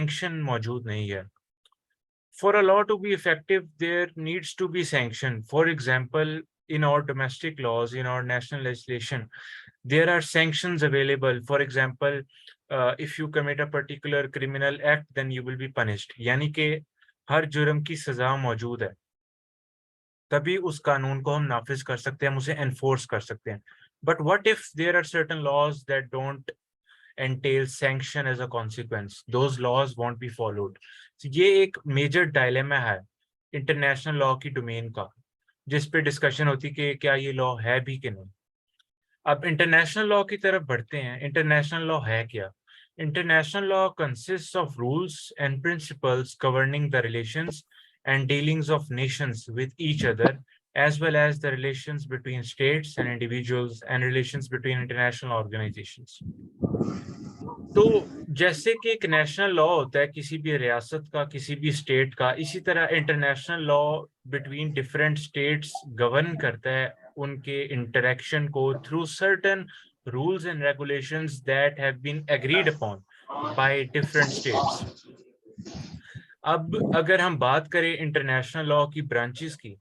Sanction मौजूद नहीं है. For a law to be effective, there needs to be sanction. For example, in our domestic laws, in our national legislation, there are sanctions available. For example, if you commit a particular criminal act, then you will be punished. यानी कि हर जुर्म की सजा मौजूद है, तभी उस कानून को हम नाफिज कर सकते हैं, हम उसे एनफोर्स कर सकते हैं. But what if there are certain laws that don't entail sanction as a consequence? Those laws won't be followed. So ये एक मेजर डायलेमा है इंटरनेशनल लॉ की डोमेन का, जिस पे डिस्कशन होती कि क्या ये लॉ है भी कि नहीं. अब इंटरनेशनल लॉ की तरफ बढ़ते हैं. इंटरनेशनल लॉ है क्या? International law consist of rules and principles governing the relations and dealings of nations with each other, as well as the relations between states and individuals and relations between international organizations. तो जैसे कि एक national law होता है किसी भी रियासत का, किसी भी स्टेट का, इसी तरह international law between different states govern करता है उनके इंटरेक्शन को through certain rules and regulations that have been agreed upon by different states. अब अगर हम बात करें इंटरनेशनल लॉ की ब्रांचेस की,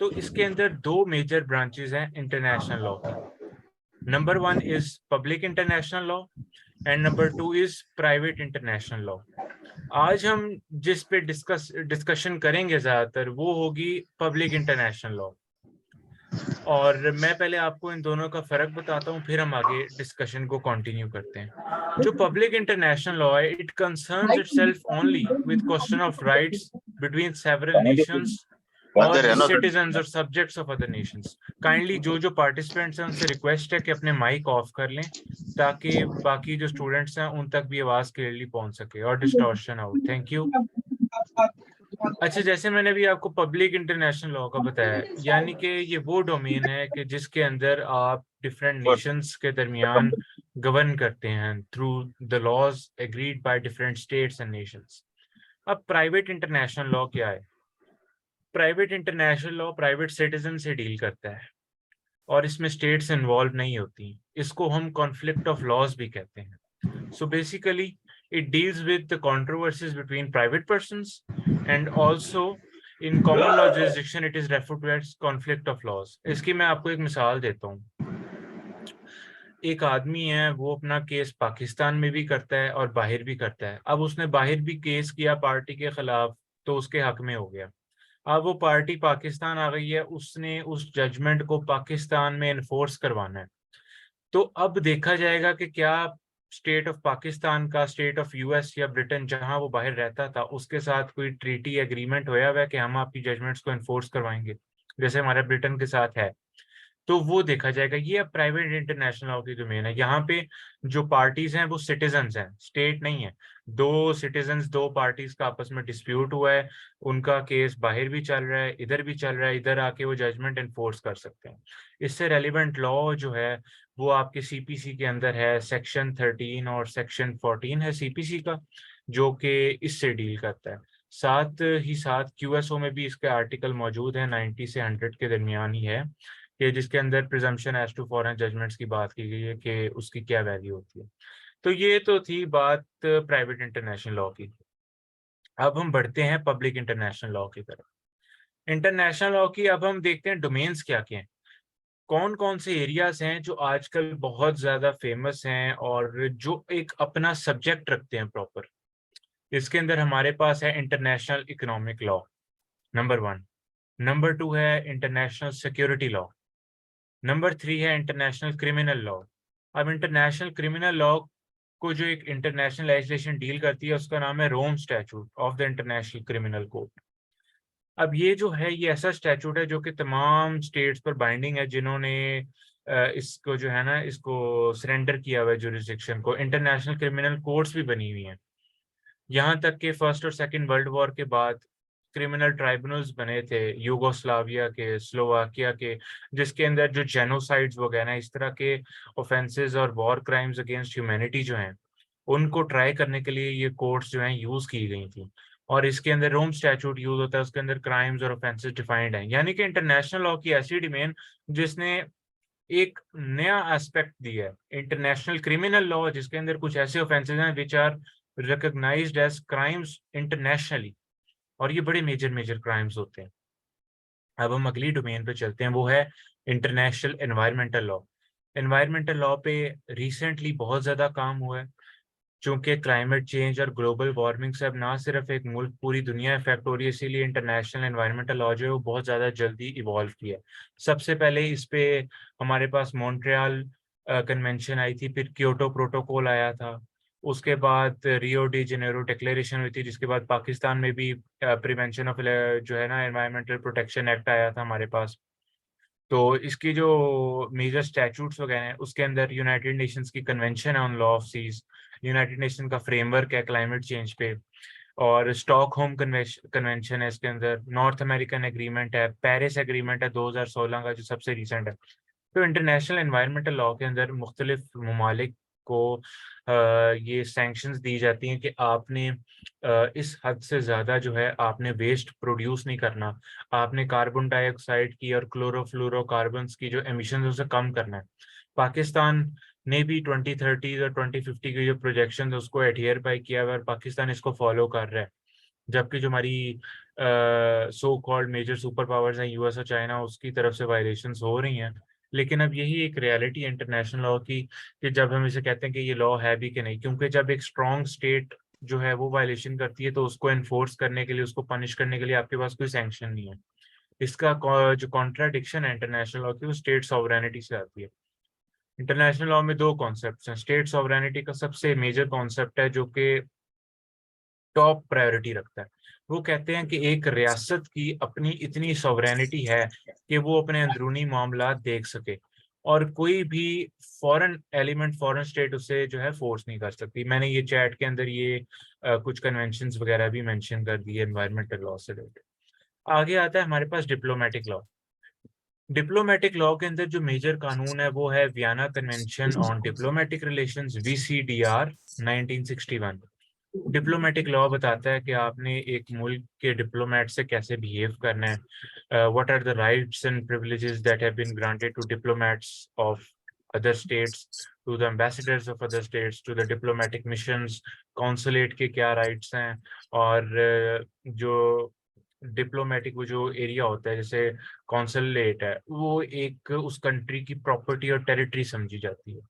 तो इसके अंदर दो मेजर ब्रांचेस हैं इंटरनेशनल लॉ की. Number 1 is public international law and number 2 is private international law. आज हम जिस पे डिस्कशन करेंगे ज्यादातर वो होगी पब्लिक इंटरनेशनल लॉ. और मैं पहले आपको इन दोनों का फर्क बताता हूँ, फिर हम आगे डिस्कशन को कंटिन्यू करते हैं. जो पब्लिक इंटरनेशनल लॉ है, it concerns itself only with question of rights between several Nations और सिटीजंस और subjects of other Nations. Kindly जो पार्टिसिपेंट्स हैं उनसे रिक्वेस्ट है कि अपने माइक ऑफ कर लें ताकि बाकी जो स्टूडेंट्स हैं उन तक भी आवाज क्लियरली पहुंच सके और डिस्टॉर्शन हो. Thank you. अच्छा, जैसे मैंने भी आपको पब्लिक इंटरनेशनल लॉ का बताया, यानी कि ये वो डोमेन है कि जिसके अंदर आप डिफरेंट नेशंस के दरमियान गवर्न करते हैं through the laws agreed by different states and nations. अब प्राइवेट इंटरनेशनल लॉ क्या है? Private international law private citizen से डील करता है और इसमें स्टेट्स इन्वॉल्व नहीं होती. इसको हम कॉन्फ्लिक्ट ऑफ लॉज भी कहते हैं. So basically, it deals with the controversies between private persons, and also in common law jurisdiction, it is referred to as conflict of laws. इसकी मैं आपको एक मिसाल देता हूँ. एक आदमी है, वो अपना केस पाकिस्तान में भी करता है और बाहर भी करता है. अब उसने बाहर भी केस किया पार्टी के खिलाफ, तो उसके हक में हो गया. अब वो पार्टी पाकिस्तान आ गई है, उसने उस जजमेंट को पाकिस्तान में एनफोर्स करवाना है. तो अब देखा जाएगा कि क्या स्टेट ऑफ पाकिस्तान का, स्टेट ऑफ यूएस या ब्रिटेन जहां वो बाहर रहता था, उसके साथ कोई ट्रीटी एग्रीमेंट होया हुआ है कि हम आपकी जजमेंट्स को एनफोर्स करवाएंगे, जैसे हमारे ब्रिटेन के साथ है. तो वो देखा जाएगा. ये अब प्राइवेट इंटरनेशनल लॉ की डोमेन है. यहाँ पे जो पार्टीज हैं वो सिटीजन्स हैं, स्टेट नहीं है. दो सिटीजन्स, दो पार्टीज का आपस में डिस्प्यूट हुआ है, उनका केस बाहर भी चल रहा है, इधर भी चल रहा है, इधर आके वो जजमेंट एनफोर्स कर सकते हैं. इससे रेलिवेंट लॉ जो है वो आपके सीपीसी के अंदर है. सेक्शन 13 और सेक्शन 14 है सीपीसी का, जो कि इससे डील करता है. साथ ही साथ क्यूएसओ में भी इसके आर्टिकल मौजूद है, 90 से 100 के दरमियान ही है, कि जिसके अंदर presumption as to foreign judgments की बात की गई है कि उसकी क्या वैल्यू होती है. तो ये तो थी बात प्राइवेट इंटरनेशनल लॉ की. अब हम बढ़ते हैं पब्लिक इंटरनेशनल लॉ की तरफ. इंटरनेशनल लॉ की अब हम देखते हैं डोमेन्स क्या क्या हैं, कौन कौन से एरियाज हैं जो आजकल बहुत ज्यादा फेमस हैं और जो एक अपना सब्जेक्ट रखते हैं प्रॉपर. इसके अंदर हमारे पास है international economic law, number 1. Number 2 है इंटरनेशनल सिक्योरिटी लॉ. नंबर 3 है इंटरनेशनल क्रिमिनल लॉ. अब इंटरनेशनल क्रिमिनल लॉ को जो एक इंटरनेशनल लेजिस्लेशन डील करती है उसका नाम है Rome statute of the international criminal code. अब ये जो है ये ऐसा स्टैट्यूट है जो कि तमाम स्टेट्स पर बाइंडिंग है जिन्होंने इसको जो है ना इसको सरेंडर किया हुआ है जुरिस्डिक्शन को. इंटरनेशनल क्रिमिनल कोर्ट्स भी बनी हुई हैं. यहाँ तक कि फर्स्ट और सेकंड वर्ल्ड वॉर के बाद क्रिमिनल ट्राइब्यूनल्स बने थे यूगोस्लाविया के, स्लोवाकिया के, जिसके अंदर जो जेनोसाइड्स वगैरह इस तरह के ऑफेंसेस और वॉर क्राइम्स अगेंस्ट ह्यूमैनिटी जो हैं उनको ट्राई करने के लिए ये कोर्ट्स जो हैं यूज की गई थी. और इसके अंदर रोम स्टैट्यूट यूज होता है, उसके अंदर क्राइम्स और ऑफेंसेस डिफाइंड हैं. यानी कि इंटरनेशनल लॉ की ऐसी डोमेन जिसने एक नया एस्पेक्ट दिया है. इंटरनेशनल क्रिमिनल लॉ जिसके अंदर कुछ ऐसे ऑफेंसेस हैं which are recognized as crimes internationally, और ये बड़े मेजर क्राइम्स होते हैं। अब हम अगली डोमेन पे चलते हैं, वो है international environmental law. Environmental law पे रिसेंटली बहुत ज़्यादा काम हुआ है, चूंकि क्लाइमेट चेंज और ग्लोबल वार्मिंग से अब ना सिर्फ एक मुल्क, पूरी दुनिया इफेक्ट हो रही है, इसीलिए इंटरनेशनल एनवायरमेंटल लॉ जो है वो बहुत ज़्यादा जल्दी इवॉल्व किया है। सबसे पहले इस पे हमारे पास मॉन्ट्रियल कन्वेंशन आई थी, फिर क्योटो प्रोटोकॉल आया था, उसके बाद रियो डी जेनेरो डिक्लेरेशन हुई थी, जिसके बाद पाकिस्तान में भी प्रिवेंशन ऑफ जो है ना एनवायरमेंटल प्रोटेक्शन एक्ट आया था हमारे पास। तो इसकी जो मेजर स्टैट्यूट्स वगैरह हैं, उसके अंदर यूनाइटेड नेशंस की कन्वेंशन है on law of seas, United Nation का फ्रेमवर्क है क्लाइमेट चेंज पे, और स्टॉकहोम कन्वेंशन है इसके अंदर, नॉर्थ अमेरिकन एग्रीमेंट है, पेरिस एग्रीमेंट है 2016 का जो सबसे रिसेंट है। तो इंटरनेशनल एनवायरमेंटल लॉ के अंदर मुख्तलिफ ममालिक को ये सैंक्शंस दी जाती हैं कि आपने इस हद से ज़्यादा जो है आपने वेस्ट प्रोड्यूस नहीं करना, आपने कार्बन डाइऑक्साइड की और क्लोरोफ्लोरोकार्बन्स की जो एमिशन उसे कम करना है। पाकिस्तान ने भी 2030 और 2050 की जो प्रोजेक्शन है उसको एडहियर बाय किया हुआ है, और पाकिस्तान इसको फॉलो कर रहा है, जबकि जो हमारी so called major super powers हैं यूएस और चाइना, उसकी तरफ से वायलेशंस हो रही हैं। लेकिन अब यही एक रियलिटी है इंटरनेशनल लॉ की, कि जब हम इसे कहते हैं कि ये लॉ है भी कि नहीं, क्योंकि जब एक स्ट्रॉन्ग स्टेट जो है वो वायलेशन करती है तो उसको एनफोर्स करने के लिए, उसको पनिश करने के लिए आपके पास कोई सैंक्शन नहीं है। इसका जो कॉन्ट्राडिक्शन है इंटरनेशनल लॉ की, वो स्टेट सॉवरेनिटी से आती है। इंटरनेशनल लॉ में दो कॉन्सेप्ट्स हैं। स्टेट सॉवरेनिटी का सबसे मेजर कॉन्सेप्ट है जो कि टॉप प्रायोरिटी रखता है। वो कहते हैं कि एक रियासत की अपनी इतनी सॉवरेनिटी है कि वो अपने अंदरूनी मामला देख सके, और कोई भी फॉरेन एलिमेंट, फॉरेन स्टेट उसे जो है फोर्स नहीं कर सकती। मैंने ये चैट के अंदर ये कुछ कन्वेंशंस वगैरह भी मेंशन कर दिए एनवायरमेंटल लॉ से रिलेटेड। आगे आता है हमारे पास डिप्लोमेटिक लॉ। डिप्लोमेटिक लॉ के अंदर जो मेजर कानून है वो है Vienna convention on diplomatic relations, VCDR 1961। Diplomatic law बताता है कि आपने एक मुल्क के डिप्लोमेट से कैसे बिहेव करना है, what are the rights and privileges that have been granted to diplomats of other states, to the ambassadors of other states, to the diplomatic missions, consulate के क्या राइट्स हैं, और जो डिप्लोमेटिक वो जो एरिया होता है जैसे कॉन्सुलेट है, वो एक उस कंट्री की प्रॉपर्टी और टेरिटरी समझी जाती है।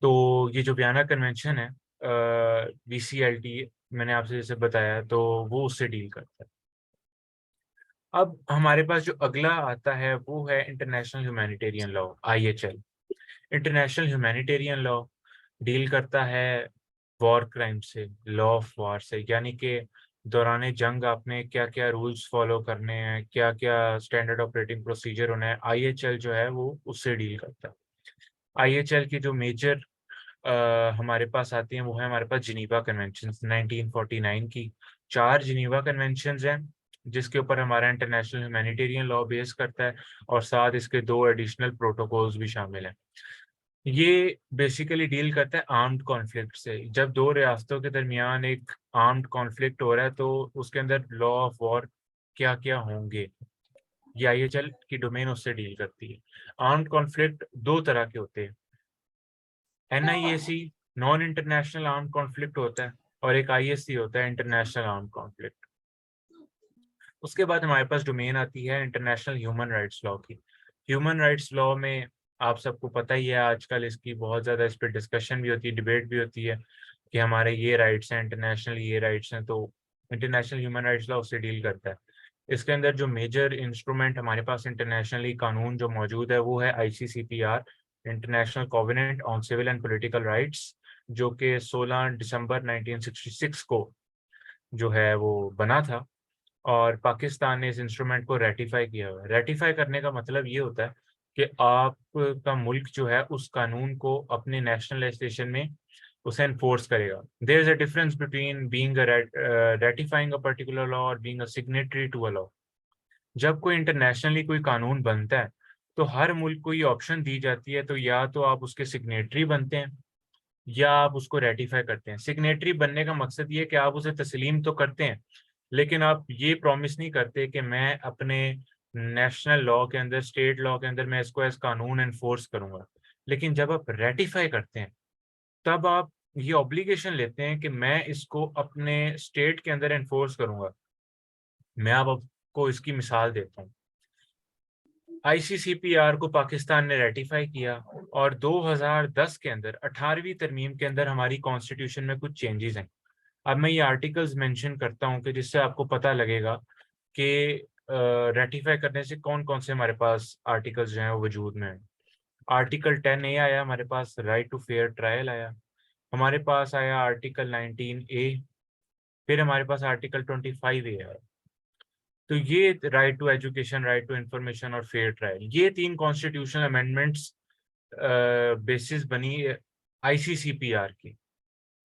तो ये जो वियना कन्वेंशन है, वीसीएलटी, मैंने आपसे जैसे बताया, तो वो उससे डील करता है। अब हमारे पास जो अगला आता है वो है international humanitarian law, IHL. International humanitarian law deal करता है वॉर क्राइम से, लॉ ऑफ वॉर से, यानी कि दौरान जंग आपने क्या क्या रूल्स फॉलो करने हैं, क्या क्या स्टैंडर्ड ऑपरेटिंग प्रोसीजर होना है, आईएचएल जो है वो उससे डील करता है। आईएचएल की जो मेजर हमारे पास आती हैं वो है हमारे पास जिनीवा कन्वेंशन 1949 की। 4 जिनीवा कन्वेंशन हैं जिसके ऊपर हमारा इंटरनेशनल ह्यूमैनिटेरियन लॉ बेस करता है, और साथ इसके 2 एडिशनल प्रोटोकॉल्स भी शामिल हैं। ये बेसिकली डील करता है आर्म्ड कॉन्फ्लिक्ट से। जब दो रियासतों के दरमियान एक आर्म्ड कॉन्फ्लिक्ट हो रहा है तो उसके अंदर लॉ ऑफ वॉर क्या क्या होंगे, ये आईएचएल की डोमेन उससे डील करती है। आर्म्ड कॉन्फ्लिक्ट 2 तरह के होते हैं, एनआईएसी नॉन इंटरनेशनल आर्म कॉन्फ्लिक्ट होता है, और एक आईएससी होता है इंटरनेशनल आर्म कॉन्फ्लिक्ट। उसके बाद हमारे पास डोमेन आती है इंटरनेशनल ह्यूमन राइट्स लॉ की। ह्यूमन राइट्स लॉ में आप सबको पता ही है, आजकल इसकी बहुत ज़्यादा इस पर डिस्कशन भी होती है, डिबेट भी होती है कि हमारे ये राइट्स हैं, इंटरनेशनल ये राइट्स हैं। तो इंटरनेशनल ह्यूमन राइट्स लॉ उससे डील करता है। इसके अंदर जो मेजर इंस्ट्रूमेंट हमारे पास इंटरनेशनली कानून जो मौजूद है वो है ICCPR, international covenant on civil and political rights, जो कि 16 दिसंबर 1966 को जो है वो बना था, और पाकिस्तान ने इस इंस्ट्रूमेंट को रेटिफाई किया हुआ है। रेटिफाई करने का मतलब ये होता है कि आपका मुल्क जो है उस कानून को अपने नेशनल लेजिस्लेशन में उसे एनफोर्स करेगा। There is a difference between being ratifying a particular law और being a signatory to a law. जब कोई इंटरनेशनली कोई कानून बनता है तो हर मुल्क को ये ऑप्शन दी जाती है, तो या तो आप उसके सिग्नेटरी बनते हैं या आप उसको रेटिफाई करते हैं। सिग्नेटरी बनने का मकसद ये है कि आप उसे तस्लीम तो करते हैं, लेकिन आप ये प्रॉमिस नहीं करते कि मैं अपने नेशनल लॉ के अंदर, स्टेट लॉ के अंदर मैं इसको एज कानून एनफोर्स करूंगा। लेकिन जब आप रेटिफाई करते हैं तब आप ये ऑब्लिगेशन लेते हैं कि मैं इसको अपने स्टेट के अंदर एनफोर्स करूंगा। मैं अब आपको इसकी मिसाल देता हूँ। आईसीसीपीआर को पाकिस्तान ने रेटिफाई किया और 2010 के अंदर 18वीं तरमीम के अंदर हमारी कॉन्स्टिट्यूशन में कुछ चेंजेस हैं। अब मैं ये आर्टिकल्स मेंशन करता हूँ कि जिससे आपको पता लगेगा कि रेटिफाई करने से कौन कौन से हमारे पास आर्टिकल्स जो हैं वो वजूद में हैं। आर्टिकल 10A आया हमारे पास, राइट टू फेयर ट्रायल आया। हमारे पास आया आर्टिकल 19A। फिर हमारे पास आर्टिकल 25A आया। तो ये right to education, right to information और फेयर ट्रायल, ये 3 कॉन्स्टिट्यूशनल अमेंडमेंट्स बेसिस बनी आईसीसीपीआर की।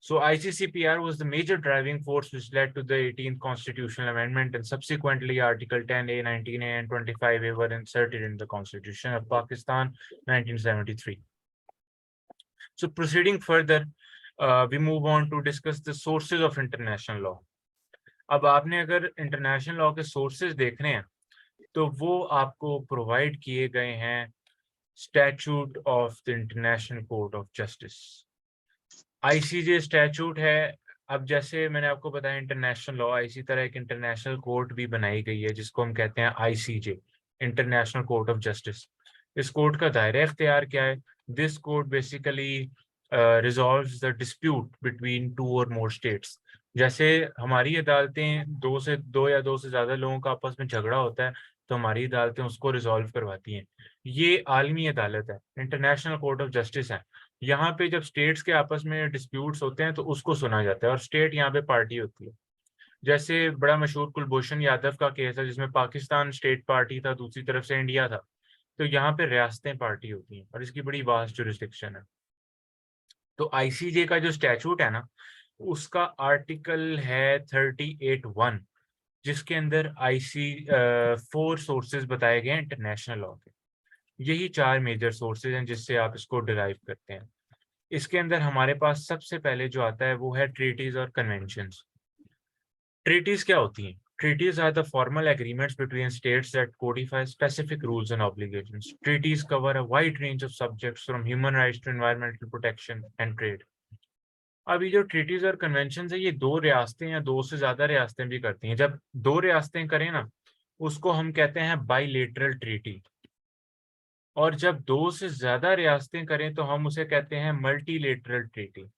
So ICCPR was the major driving force which led to the 18th constitutional amendment, and subsequently Article 10A, 19A and 25A were inserted in the Constitution of Pakistan 1973. So proceeding further, we move on to discuss the sources of international law. अब आपने अगर international law के sources देखने हैं तो वो आपको provide किए गए हैं statute of the international court of justice, ICJ statute है। अब जैसे मैंने आपको बताया इंटरनेशनल लॉ, इसी तरह एक इंटरनेशनल कोर्ट भी बनाई गई है जिसको हम कहते हैं ICJ, international court of justice. इस कोर्ट का दायरा इख्तियार क्या है? This court basically resolves the dispute between 2 और मोर स्टेट्स। जैसे हमारी अदालतें दो या दो से ज्यादा लोगों का आपस में झगड़ा होता है तो हमारी अदालतें उसको रिजॉल्व करवाती हैं। ये आलमी अदालत है, इंटरनेशनल कोर्ट ऑफ जस्टिस है। यहाँ पे जब स्टेट्स के आपस में डिस्प्यूट्स होते हैं तो उसको सुना जाता है और स्टेट यहाँ पे पार्टी होती है। जैसे बड़ा मशहूर कुलभूषण यादव का केस है जिसमें पाकिस्तान स्टेट पार्टी था, दूसरी तरफ से इंडिया था। तो यहाँ पे रियासतें पार्टी होती हैं और इसकी बड़ी वास्ट जुरिस्डिक्शन है। तो आईसीजे का जो स्टैचूट है ना, उसका आर्टिकल है 38(1), जिसके अंदर 4 सोर्सेज बताए गए हैं इंटरनेशनल लॉ के। यही 4 मेजर सोर्सेज हैं जिससे आप इसको डिराइव करते हैं। इसके अंदर हमारे पास सबसे पहले जो आता है वो है ट्रीटीज और कन्वेंशंस। ट्रीटीज क्या होती हैं? Treaties are the formal agreements between states that codify specific rules and obligations. Treaties cover a wide range of subjects from human rights to environmental protection and trade. अब ये जो treaties और convention है ये 2 रियासतें या 2 से ज्यादा रियासतें भी करती हैं। जब 2 रियासतें करें ना उसको हम कहते हैं बाइलेटरल ट्रीटी, और जब 2 से ज्यादा रियासतें करें तो हम उसे कहते हैं मल्टीलेटरल ट्रीटी।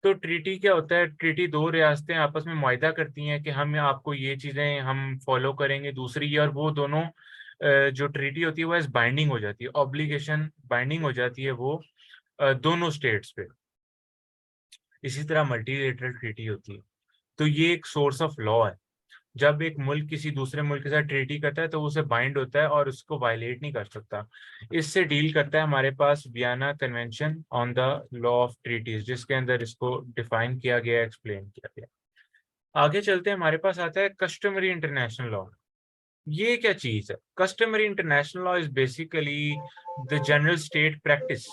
तो ट्रीटी क्या होता है? ट्रीटी 2 रियासतें आपस में मुआहिदा करती हैं कि हम आपको ये चीजें हम फॉलो करेंगे, दूसरी, और वो दोनों जो ट्रीटी होती है वो एज बाइंडिंग हो जाती है, ऑब्लिगेशन बाइंडिंग हो जाती है वो दोनों स्टेट्स पे। इसी तरह मल्टीलेटरल ट्रीटी होती है। तो ये एक सोर्स ऑफ लॉ है। जब एक मुल्क किसी दूसरे मुल्क के साथ ट्रीटी करता है तो उसे बाइंड होता है और उसको वायलेट नहीं कर सकता। इससे डील करता है हमारे पास Vienna convention on the law of treaties, जिसके अंदर इसको डिफाइन किया गया, एक्सप्लेन किया गया। आगे चलते हैं, हमारे पास आता है कस्टमरी इंटरनेशनल लॉ। ये क्या चीज है? Customary international law is basically the general state practice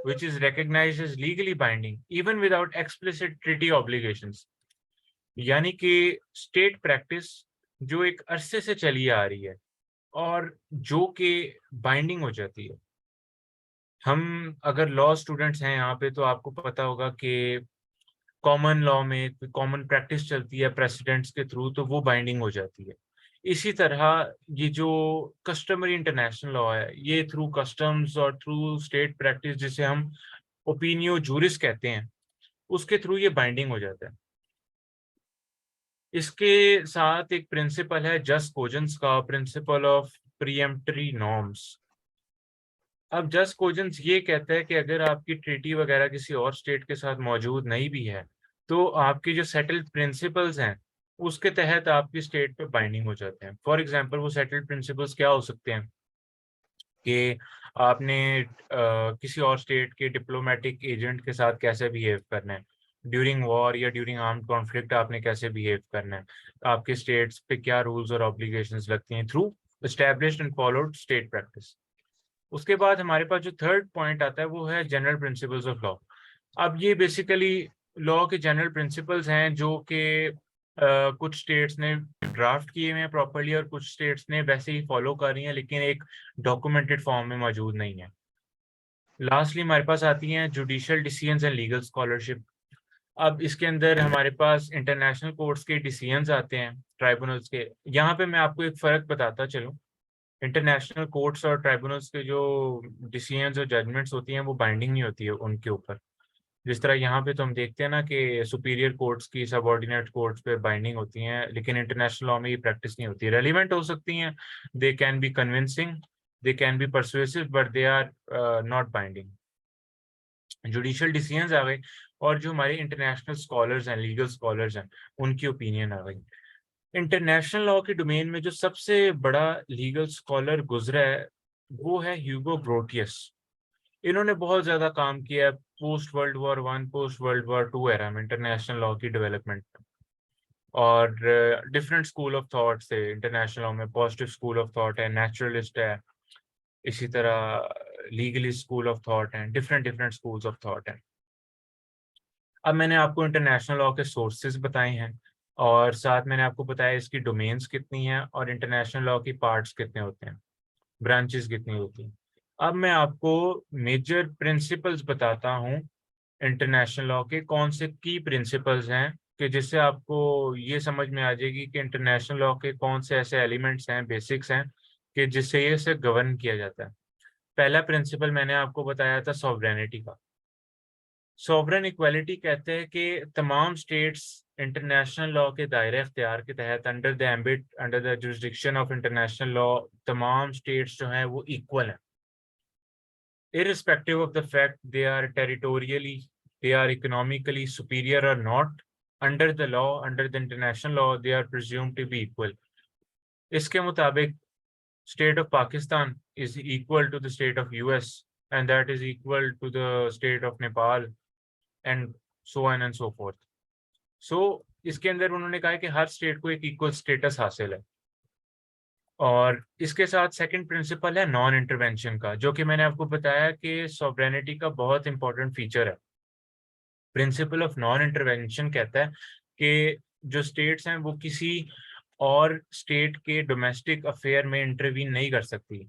which is recognized as legally binding even without explicit treaty obligations। यानी कि स्टेट प्रैक्टिस जो एक अरसे से चली आ रही है और जो कि बाइंडिंग हो जाती है। हम अगर लॉ स्टूडेंट्स हैं यहाँ पे तो आपको पता होगा कि कॉमन लॉ में कॉमन प्रैक्टिस चलती है प्रेसिडेंट्स के थ्रू, तो वो बाइंडिंग हो जाती है। इसी तरह ये जो कस्टमरी इंटरनेशनल लॉ है ये थ्रू कस्टम्स और थ्रू स्टेट प्रैक्टिस, जिसे हम ओपिनियो जूरिस कहते हैं, उसके थ्रू ये बाइंडिंग हो जाता है। इसके साथ एक प्रिंसिपल है जस्ट कोजेंस का, प्रिंसिपल ऑफ प्रीएम्प्टरी नॉर्म्स। अब जस्ट कोजेंस ये कहता है कि अगर आपकी ट्रीटी वगैरह किसी और स्टेट के साथ मौजूद नहीं भी है तो आपकी जो सेटल्ड प्रिंसिपल्स हैं उसके तहत आपकी स्टेट पे बाइंडिंग हो जाते हैं। फॉर एग्जांपल वो सेटल्ड प्रिंसिपल्स क्या हो सकते हैं कि आपने किसी और स्टेट के डिप्लोमेटिक एजेंट के साथ कैसे बिहेव करना है, ड्यूरिंग वॉर या ड्यूरिंग आर्म्ड कॉन्फ्लिक्ट आपने कैसे बिहेव करना है, आपके स्टेट्स पे क्या रूल्स और ऑब्लिगेशंस लगती हैं through established and followed state practice. उसके बाद हमारे पास जो थर्ड पॉइंट आता है वो है जनरल प्रिंसिपल्स ऑफ लॉ। अब ये बेसिकली लॉ के जनरल प्रिंसिपल्स हैं जो कि कुछ स्टेट्स ने ड्राफ्ट किए हुए हैं प्रॉपर्ली और कुछ स्टेट्स ने वैसे ही फॉलो कर रही हैं लेकिन एक डॉक्यूमेंटेड फॉर्म में मौजूद नहीं है। लास्टली हमारे पास आती हैं judicial decisions and legal scholarship. अब इसके अंदर हमारे पास इंटरनेशनल कोर्ट्स के डिसीजंस आते हैं, ट्राइब्यूनल्स के। यहाँ पे मैं आपको एक फ़र्क बताता चलूँ। इंटरनेशनल कोर्ट्स और ट्राइब्यूनल्स के जो डिसीजंस और जजमेंट्स होती हैं वो बाइंडिंग नहीं होती है उनके ऊपर। जिस तरह यहाँ पे तो हम देखते हैं ना कि सुपीरियर कोर्ट्स की सबऑर्डिनेट कोर्ट्स पे बाइंडिंग होती हैं, लेकिन इंटरनेशनल लॉ में ये प्रैक्टिस नहीं होती। रेलिवेंट हो सकती हैं, they can be convincing, they can be persuasive, but they are not binding. Judicial decisions आ गए, और जो हमारे इंटरनेशनल स्कॉलर्स हैं, लीगल स्कॉलर्स हैं, उनकी ओपिनियन आ गई। इंटरनेशनल लॉ के डोमेन में जो सबसे बड़ा लीगल स्कॉलर गुजरा है वो है ह्यूगो ग्रोटियस। इन्होंने बहुत ज्यादा काम किया है post world war one, post world war two era में इंटरनेशनल लॉ की डेवलपमेंट में। और डिफरेंट स्कूल ऑफ थॉट थे इंटरनेशनल लॉ में। पॉजिटिव स्कूल ऑफ थॉट है, नेचुरलिस्ट है, इसी तरह लीगलिस्ट स्कूल ऑफ थॉट है, different different schools of thought है। अब मैंने आपको इंटरनेशनल लॉ के सोर्सेज बताए हैं, और साथ मैंने आपको बताया इसकी डोमेन्स कितनी हैं और इंटरनेशनल लॉ की पार्ट्स कितने होते हैं, ब्रांचेस कितनी होती हैं। अब मैं आपको मेजर प्रिंसिपल्स बताता हूँ इंटरनेशनल लॉ के, कौन से की प्रिंसिपल्स हैं कि जिससे आपको ये समझ में आ जाएगी कि इंटरनेशनल लॉ के कौन से ऐसे एलिमेंट्स हैं, बेसिक्स हैं कि जिससे ये से गवर्न किया जाता है। पहला प्रिंसिपल मैंने आपको बताया था सॉवरेनिटी का। सॉवरेन इक्वालिटी कहते हैं कि तमाम स्टेट्स इंटरनेशनल लॉ के दायरे अख्तियार के तहत, under the ambit, under the jurisdiction of international law, तमाम स्टेट्स जो हैं वो इक्वल हैं, irrespective of the fact they are territorially, they are economically superior or not. Under the law, under the international law, they are presumed to be equal. इसके मुताबिक state of Pakistan is equal to the state of US, and that is equal to the state of Nepal, and so on and so forth. So इसके अंदर उन्होंने कहा है कि हर state को एक इक्वल स्टेटस हासिल है। और इसके साथ सेकंड प्रिंसिपल है नॉन इंटरवेंशन का, जो कि मैंने आपको बताया कि सॉवरेनिटी का बहुत इंपॉर्टेंट फीचर है। प्रिंसिपल ऑफ नॉन इंटरवेंशन कहता है कि जो स्टेट्स हैं वो किसी और स्टेट के डोमेस्टिक अफेयर में इंटरवीन नहीं कर सकती।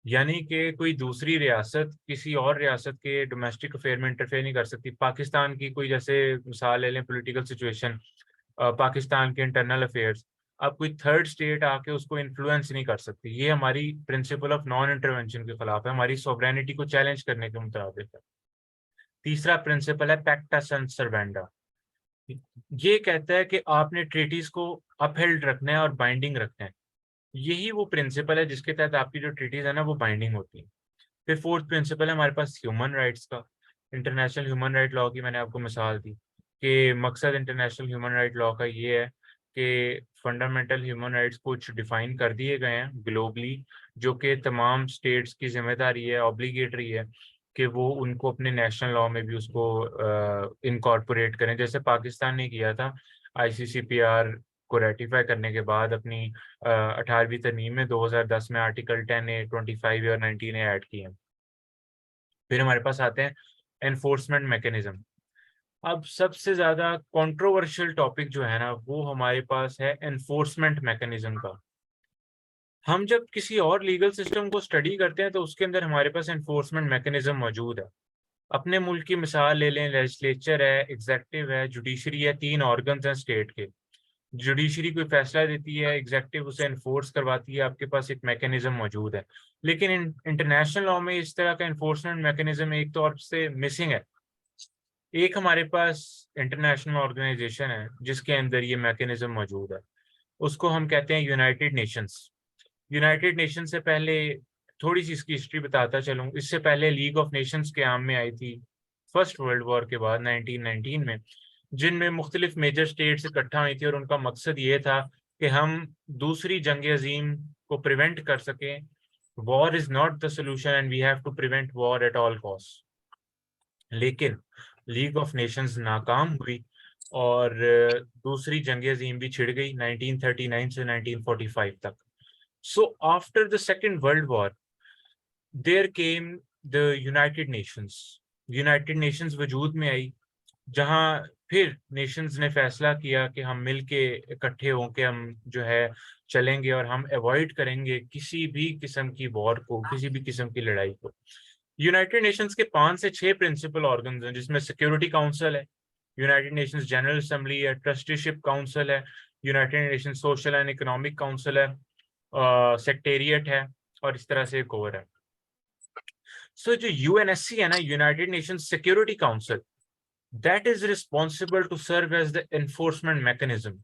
यानी कि कोई दूसरी रियासत किसी और रियासत के डोमेस्टिक अफेयर में इंटरफेयर नहीं कर सकती। पाकिस्तान की कोई जैसे मिसाल ले लें, पॉलिटिकल सिचुएशन, पाकिस्तान के इंटरनल अफेयर्स, अब कोई थर्ड स्टेट आके उसको इन्फ्लुएंस नहीं कर सकती। ये हमारी प्रिंसिपल ऑफ नॉन इंटरवेंशन के खिलाफ है, हमारी सॉवरेनिटी को चैलेंज करने के मुताबिक है। तीसरा प्रिंसिपल है पैक्टा sunt servanda। ये कहता है कि आपने ट्रीटीज को अपहेल्ड रखना है और बाइंडिंग रखना है। यही वो प्रिंसिपल है जिसके तहत आपकी जो ट्रीटीज है ना वो बाइंडिंग होती है। फिर फोर्थ प्रिंसिपल है हमारे पास ह्यूमन राइट्स का। इंटरनेशनल ह्यूमन राइट लॉ की मैंने आपको मिसाल दी कि मकसद इंटरनेशनल ह्यूमन राइट लॉ का ये है कि फंडामेंटल ह्यूमन राइट्स कुछ डिफाइन कर दिए गए हैं ग्लोबली, जो कि तमाम स्टेट्स की जिम्मेदारी है, ऑब्लिगेटरी है कि वो उनको अपने नेशनल लॉ में भी उसको इनकॉर्पोरेट करें। जैसे पाकिस्तान ने किया था आईसीसीपीआर को रेटिफाई करने के बाद अपनी 18वीं तरमीम में 2010 में आर्टिकल 10A, 25 और 19A ऐड किए हैं। फिर हमारे पास आते हैं एनफोर्समेंट मैकेनिज्म। अब सबसे ज्यादा कंट्रोवर्शियल टॉपिक जो है ना वो हमारे पास है एनफोर्समेंट मैकेनिज्म का। हम जब किसी और लीगल सिस्टम को स्टडी करते हैं तो उसके अंदर हमारे पास एनफोर्समेंट मैकेनिज्म मौजूद है। अपने मुल्क की मिसाल ले लें, लेजिस्लेचर है, एग्जेक्टिव है, जुडिशरी है, तीन ऑर्गन्स हैं स्टेट के। जुडिशरी कोई फैसला देती है, एग्जेक्टिव उसे एनफोर्स करवाती है, आपके पास एक मैकेनिज्म मौजूद है। लेकिन इंटरनेशनल लॉ में इस तरह का एनफोर्समेंट मैकेनिज्म एक तौर से मिसिंग है। एक हमारे पास इंटरनेशनल ऑर्गेनाइजेशन है जिसके अंदर ये मैकेनिज्म मौजूद है, उसको हम कहते हैं यूनाइटेड नेशंस। यूनाइटेड नेशन से पहले थोड़ी सी इसकी हिस्ट्री बताता चलूं, इससे पहले लीग ऑफ नेशंस के आम में आई थी फर्स्ट वर्ल्ड वॉर के बाद 1919 में, जिनमें मुख्तलिफ मेजर स्टेट्स इकट्ठा हुई थी और उनका मकसद ये था कि हम दूसरी जंग अजीम को प्रिवेंट कर सकें। War is not the solution and we have to prevent war at all cost. लेकिन लीग ऑफ नेशंस नाकाम हुई और दूसरी जंग अजीम भी छिड़ गई 1939 से 1945 तक। So after the second world war there came the United Nations. United Nations वजूद में आई, जहां फिर नेशंस ने फैसला किया कि हम मिल के इकट्ठे होके हम जो है चलेंगे और हम अवॉइड करेंगे किसी भी किस्म की वॉर को, किसी भी किस्म की लड़ाई को। यूनाइटेड नेशंस के 5 से 6 प्रिंसिपल ऑर्गन्स हैं, जिसमें सिक्योरिटी काउंसिल है, यूनाइटेड नेशंस जनरल असेंबली है, ट्रस्टीशिप काउंसिल है, United Nations social and economic council है, सेक्रेटेरिएट है, और इस तरह से एक और है। सो जो यूएनएससी है ना, United Nations Security Council, that is responsible to serve as the enforcement mechanism.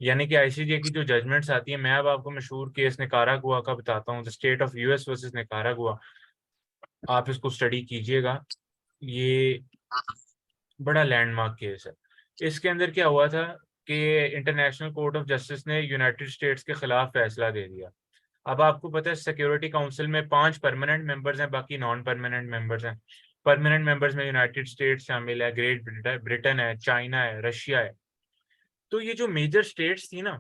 यानी कि आईसीजे की जो जजमेंट्स आती है, मैं अब आपको मशहूर केस निकारागुआ का बताता हूँ, the state of US versus Nicaragua. आप इसको स्टडी कीजिएगा, ये बड़ा लैंडमार्क केस है। इसके अंदर क्या हुआ था कि इंटरनेशनल कोर्ट ऑफ जस्टिस ने यूनाइटेड स्टेट्स के खिलाफ फैसला दे दिया। अब आपको पता है सिक्योरिटी काउंसिल में 5 परमानेंट मेंबर्स हैं, बाकी नॉन परमानेंट मेंबर्स हैं। परमानेंट मेंबर्स में यूनाइटेड स्टेट्स शामिल है, ग्रेट ब्रिटेन है, चाइना है, रशिया है। तो ये जो मेजर स्टेट्स थी ना,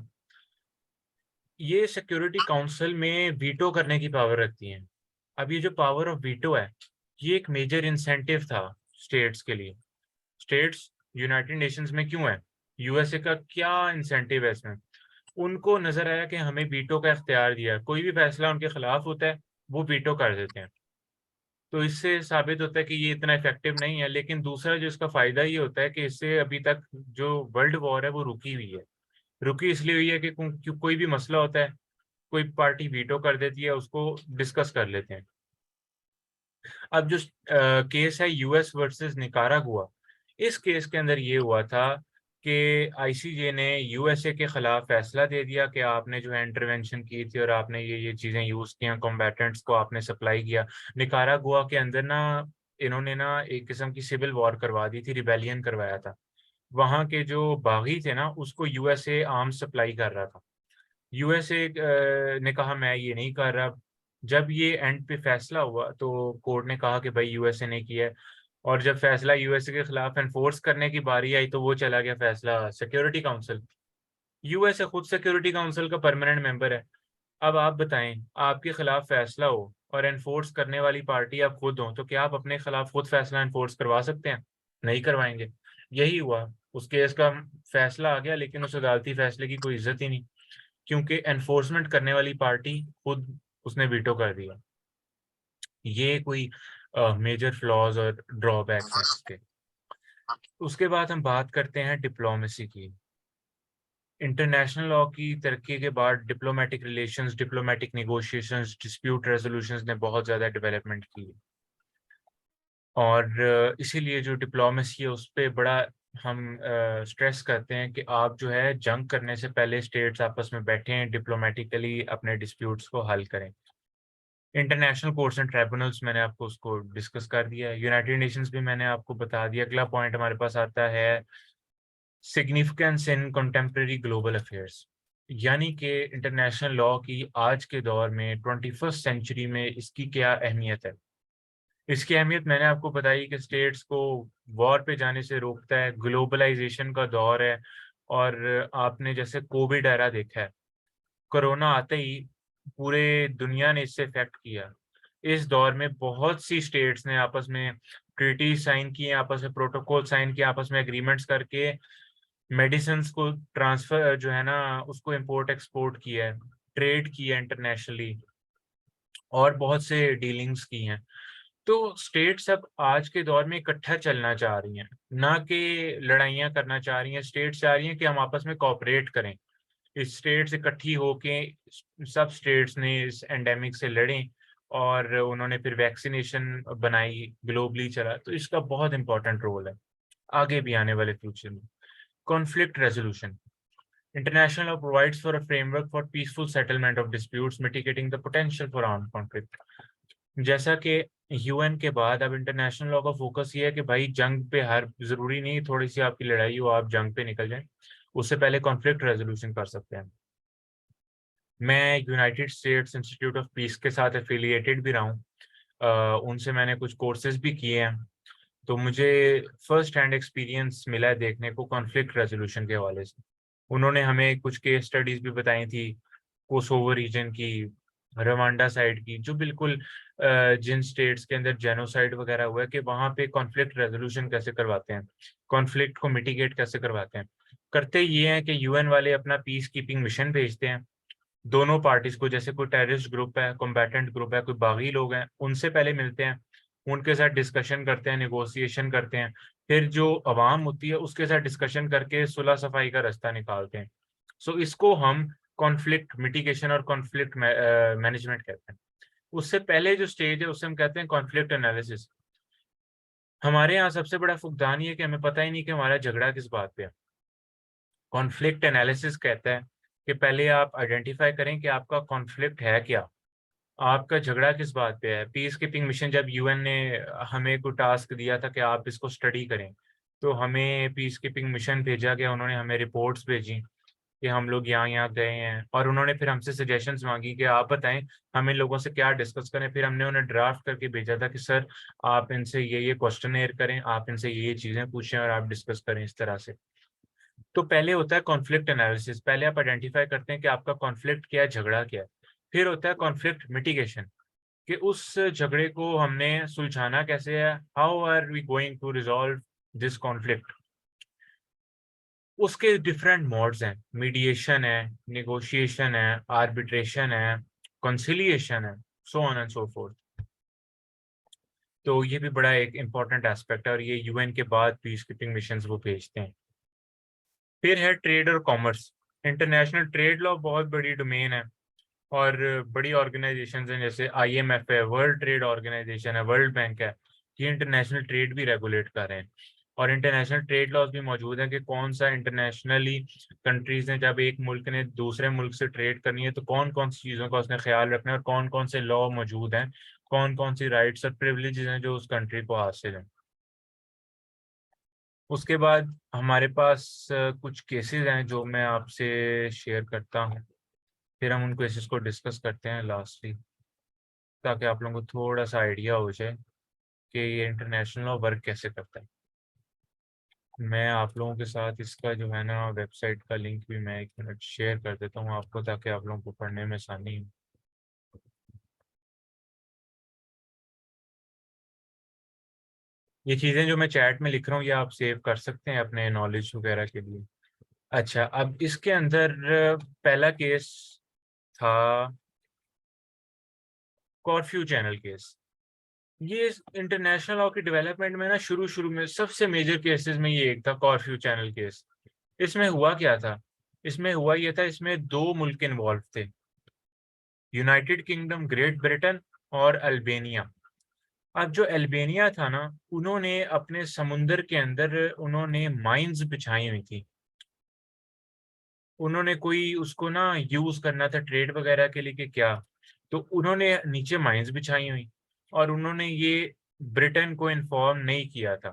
ये सिक्योरिटी काउंसिल में वीटो करने की पावर रखती हैं। अब ये जो पावर ऑफ वीटो है, ये एक मेजर इंसेंटिव था स्टेट्स के लिए। स्टेट्स यूनाइटेड नेशंस में क्यों है, यूएसए का क्या इंसेंटिव है इसमें? उनको नजर आया कि हमें वीटो का इख्तियार दिया है, कोई भी फैसला उनके खिलाफ होता है वो वीटो कर देते हैं। तो इससे साबित होता है कि ये इतना इफेक्टिव नहीं है। लेकिन दूसरा जो इसका फायदा ये होता है कि इससे अभी तक जो वर्ल्ड वॉर है वो रुकी हुई है। रुकी इसलिए हुई है कि कोई भी मसला होता है, कोई पार्टी वीटो कर देती है, उसको डिस्कस कर लेते हैं। अब जो केस है यूएस वर्सेस निकारागुआ, इस केस के अंदर ये हुआ था कि आईसीजे ने यूएसए के खिलाफ फैसला दे दिया कि आपने जो है इंटरवेंशन की थी और आपने ये चीजें यूज की हैं, कॉम्बैटेंट्स को आपने सप्लाई किया। निकारागुआ के अंदर ना इन्होंने ना एक किस्म की सिविल वॉर करवा दी थी, रिबेलियन करवाया था। वहां के जो बागी थे ना, उसको यूएसए आर्म्स सप्लाई कर रहा था। यूएसए ने कहा मैं ये नहीं कर रहा। जब ये एंड पे फैसला हुआ तो कोर्ट ने कहा कि भाई यूएसए ने किया है। और जब फैसला यूएसए के खिलाफ एनफोर्स करने की बारी आई तो वो चला गया फैसला सिक्योरिटी काउंसिल। यूएसए खुद सिक्योरिटी काउंसिल का परमानेंट मेंबर है। अब आप बताएं, आपके खिलाफ फैसला हो और एनफोर्स करने वाली पार्टी आप खुद हो, तो क्या आप अपने खिलाफ खुद फैसला एनफोर्स करवा सकते हैं? नहीं करवाएंगे। यही हुआ, उस केस का फैसला आ गया, लेकिन उस अदालती फैसले की कोई इज्जत ही नहीं, क्योंकि एनफोर्समेंट करने वाली पार्टी खुद उसने वीटो कर दिया। ये कोई मेजर फ्लॉज और ड्रॉबैक्स हैं इसके। उसके बाद हम बात करते हैं डिप्लोमेसी की। इंटरनेशनल लॉ की तरक्की के बाद diplomatic relations, diplomatic negotiations, dispute resolutions ने बहुत ज़्यादा डेवलपमेंट की। और इसीलिए जो डिप्लोमेसी है उस पर बड़ा हम स्ट्रेस करते हैं कि आप जो है जंग करने से पहले स्टेट्स आपस में बैठें, डिप्लोमेटिकली अपने डिस्प्यूट्स को हल करें। इंटरनेशनल कोर्ट्स एंड ट्राइब्यूनल्स मैंने आपको उसको डिस्कस कर दिया है। यूनाइटेड नेशंस भी मैंने आपको बता दिया। अगला पॉइंट हमारे पास आता है सिग्निफिकेंस इन कंटेम्प्रेरी ग्लोबल अफेयर्स, यानी कि इंटरनेशनल लॉ की आज के दौर में 21st सेंचुरी में इसकी क्या अहमियत है। इसकी अहमियत मैंने आपको बताई कि स्टेट्स को वॉर पे जाने से रोकता है, ग्लोबलाइजेशन का दौर है। और आपने जैसे कोविड एरा देखा है, कोरोना आते ही पूरे दुनिया ने इससे इफेक्ट किया। इस दौर में बहुत सी स्टेट्स ने आपस में ट्रीटी साइन किए, आपस में प्रोटोकॉल साइन किए, आपस में एग्रीमेंट्स करके मेडिसिन को ट्रांसफर जो है ना उसको इंपोर्ट एक्सपोर्ट किया है, ट्रेड किया है इंटरनेशनली, और बहुत से डीलिंग्स की हैं। तो स्टेट्स अब आज के दौर में इकट्ठा चलना चाह रही हैं, ना कि लड़ाइयाँ करना चाह रही हैं। स्टेट्स चाह रही हैं कि हम आपस में कोऑपरेट करें। स्टेट्स इकट्ठी होके सब स्टेट्स ने इस एंडेमिक से लड़ें, और उन्होंने फिर वैक्सीनेशन बनाई, ग्लोबली चला। तो इसका बहुत इंपॉर्टेंट रोल है आगे भी आने वाले फ्यूचर में। Conflict resolution, international law provides for a framework for peaceful settlement of disputes mitigating the potential for armed conflict. जैसा कि यूएन के बाद अब इंटरनेशनल लॉ का फोकस ये है कि भाई जंग पे हर जरूरी नहीं थोड़ी सी आपकी लड़ाई हो आप जंग पे निकल जाएं, उससे पहले कॉन्फ्लिक्ट रेजोल्यूशन कर सकते हैं। मैं United states institute of peace के साथ एफिलिएटेड भी रहा हूँ, उनसे मैंने कुछ कोर्सेज भी किए हैं। तो मुझे फर्स्ट हैंड एक्सपीरियंस मिला है देखने को कॉन्फ्लिक्ट रेजोल्यूशन के हवाले से। उन्होंने हमें कुछ केस स्टडीज भी बताई थी, कोसोवो रीजन की, रवांडा साइड की, जो बिल्कुल जिन स्टेट्स के अंदर जेनोसाइड वगैरह हुआ है, कि वहाँ पे कॉन्फ्लिक्ट रेजोल्यूशन कैसे करवाते हैं, कॉन्फ्लिक्ट को मिटिगेट कैसे करवाते हैं। करते ये हैं कि यूएन वाले अपना पीस कीपिंग मिशन भेजते हैं दोनों पार्टीज को। जैसे कोई टेररिस्ट ग्रुप है, कॉम्बैटेंट ग्रुप है, कोई बागी लोग हैं, उनसे पहले मिलते हैं, उनके साथ डिस्कशन करते हैं, नेगोशिएशन करते हैं, फिर जो अवाम होती है उसके साथ डिस्कशन करके सुलह सफाई का रास्ता निकालते हैं। सो इसको हम कॉन्फ्लिक्ट मिटिगेशन और कॉन्फ्लिक्ट मैनेजमेंट कहते हैं। उससे पहले जो स्टेज है उसे हम कहते हैं कॉन्फ्लिक्ट एनालिसिस। हमारे यहाँ सबसे बड़ा फुकदान ये है कि हमें पता ही नहीं कि हमारा झगड़ा किस बात पे है। कॉन्फ्लिक्ट एनालिसिस कहता है कि पहले आप आइडेंटिफाई करें कि आपका कॉन्फ्लिक्ट है क्या, आपका झगड़ा किस बात पे है। पीस कीपिंग मिशन, जब यूएन ने हमें कोई टास्क दिया था कि आप इसको स्टडी करें, तो हमें पीस कीपिंग मिशन भेजा गया, उन्होंने हमें रिपोर्ट्स भेजी कि हम लोग यहाँ यहाँ गए हैं, और उन्होंने फिर हमसे सजेशंस मांगी कि आप बताएं हम इन लोगों से क्या डिस्कस करें। फिर हमने उन्हें ड्राफ्ट करके भेजा था कि सर आप इनसे ये क्वेश्चनेयर करें, आप इनसे ये चीज़ें पूछें और आप डिस्कस करें इस तरह से। तो पहले होता है कॉन्फ्लिक्ट एनालिसिस, पहले आप आइडेंटिफाई करते हैं कि आपका कॉन्फ्लिक्ट क्या है, झगड़ा क्या है। फिर होता है कॉन्फ्लिक्ट मिटिगेशन, कि उस झगड़े को हमने सुलझाना कैसे है, how are we going to resolve this conflict. उसके डिफरेंट मोड्स हैं, मीडिएशन है, नेगोशिएशन है, आर्बिट्रेशन है, कंसिलिएशन है, so on and so forth. तो ये भी बड़ा एक इम्पॉर्टेंट एस्पेक्ट है, और ये यूएन के बाद पीस कीपिंग मिशंस वो भेजते हैं। फिर है ट्रेड और कॉमर्स। इंटरनेशनल ट्रेड लॉ बहुत बड़ी डोमेन है, और बड़ी ऑर्गेनाइजेशंस हैं, जैसे आईएमएफ है, वर्ल्ड ट्रेड ऑर्गेनाइजेशन है, वर्ल्ड बैंक है, ये इंटरनेशनल ट्रेड भी रेगुलेट कर रहे हैं। और इंटरनेशनल ट्रेड लॉज भी मौजूद हैं कि कौन सा इंटरनेशनली कंट्रीज ने, जब एक मुल्क ने दूसरे मुल्क से ट्रेड करनी है तो कौन कौन सी चीज़ों का उसने ख्याल रखना है, और कौन कौन से लॉ मौजूद हैं, कौन कौन सी राइट्स और प्रिविलेजेस हैं जो उस कंट्री को हासिल हैं। उसके बाद हमारे पास कुछ केसेस हैं जो मैं आपसे शेयर करता हूँ, फिर हम उन केसेस को डिस्कस करते हैं लास्टली, ताकि आप लोगों को थोड़ा सा आइडिया हो जाए कि ये इंटरनेशनल लॉ वर्क कैसे करता है। मैं आप लोगों के साथ इसका जो है ना वेबसाइट का लिंक भी मैं 1 मिनट शेयर कर देता हूँ आपको, ताकि आप लोगों को पढ़ने में आसानी हो। ये चीज़ें जो मैं चैट में लिख रहा हूँ ये आप सेव कर सकते हैं अपने नॉलेज वगैरह के लिए। अच्छा, अब इसके अंदर पहला केस था कॉर्फ्यू चैनल केस। ये इंटरनेशनल लॉ की डेवलपमेंट में ना शुरू शुरू में सबसे मेजर केसेस में ये एक था, कॉर्फ्यू चैनल केस। इसमें हुआ क्या था, इसमें हुआ ये था, इसमें 2 मुल्क इन्वॉल्व थे, यूनाइटेड किंगडम ग्रेट ब्रिटेन और अल्बेनिया। अब जो अल्बेनिया था ना, उन्होंने अपने समुंदर के अंदर उन्होंने माइंस बिछाई हुई थी। उन्होंने कोई उसको ना यूज करना था ट्रेड वगैरह के लिए कि क्या, तो उन्होंने नीचे माइंस बिछाई हुई, और उन्होंने ये ब्रिटेन को इन्फॉर्म नहीं किया था।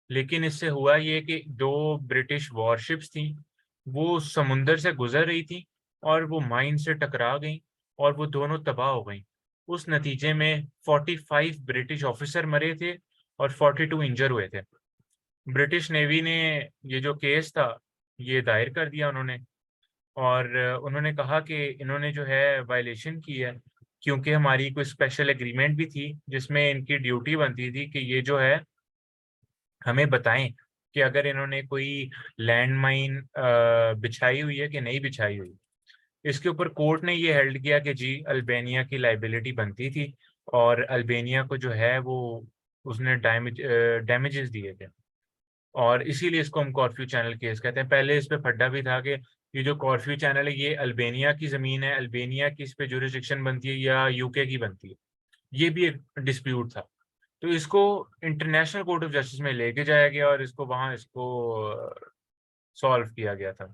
लेकिन इससे हुआ ये कि 2 ब्रिटिश वॉरशिप्स थी, वो समुंदर से गुजर रही थी, और वो माइन से टकरा गई, और वो दोनों तबाह हो गई। उस नतीजे में 45 ब्रिटिश ऑफिसर मरे थे और 42 इंजर हुए थे। ब्रिटिश नेवी ने ये जो केस था ये दायर कर दिया उन्होंने, और उन्होंने कहा कि इन्होंने जो है वायलेशन की है, क्योंकि हमारी कोई स्पेशल एग्रीमेंट भी थी जिसमें इनकी ड्यूटी बनती थी कि ये जो है हमें बताएं कि अगर इन्होंने कोई लैंड माइन बिछाई हुई है कि नहीं बिछाई हुई। इसके ऊपर कोर्ट ने ये हेल्ड किया कि जी अल्बेनिया की लाइबिलिटी बनती थी, और अल्बेनिया को जो है वो उसने डैमेजेस दिए थे, और इसीलिए इसको हम कॉर्फ्यू चैनल केस कहते हैं। पहले इस पे फड्डा भी था कि ये जो कॉर्फ्यू चैनल है ये अल्बेनिया की ज़मीन है, अल्बेनिया की इस पे जुरिस्डिक्शन बनती है या यूके की बनती है, ये भी एक डिस्प्यूट था। तो इसको इंटरनेशनल कोर्ट ऑफ जस्टिस में लेके जाया गया, और इसको वहां इसको सॉल्व किया गया था।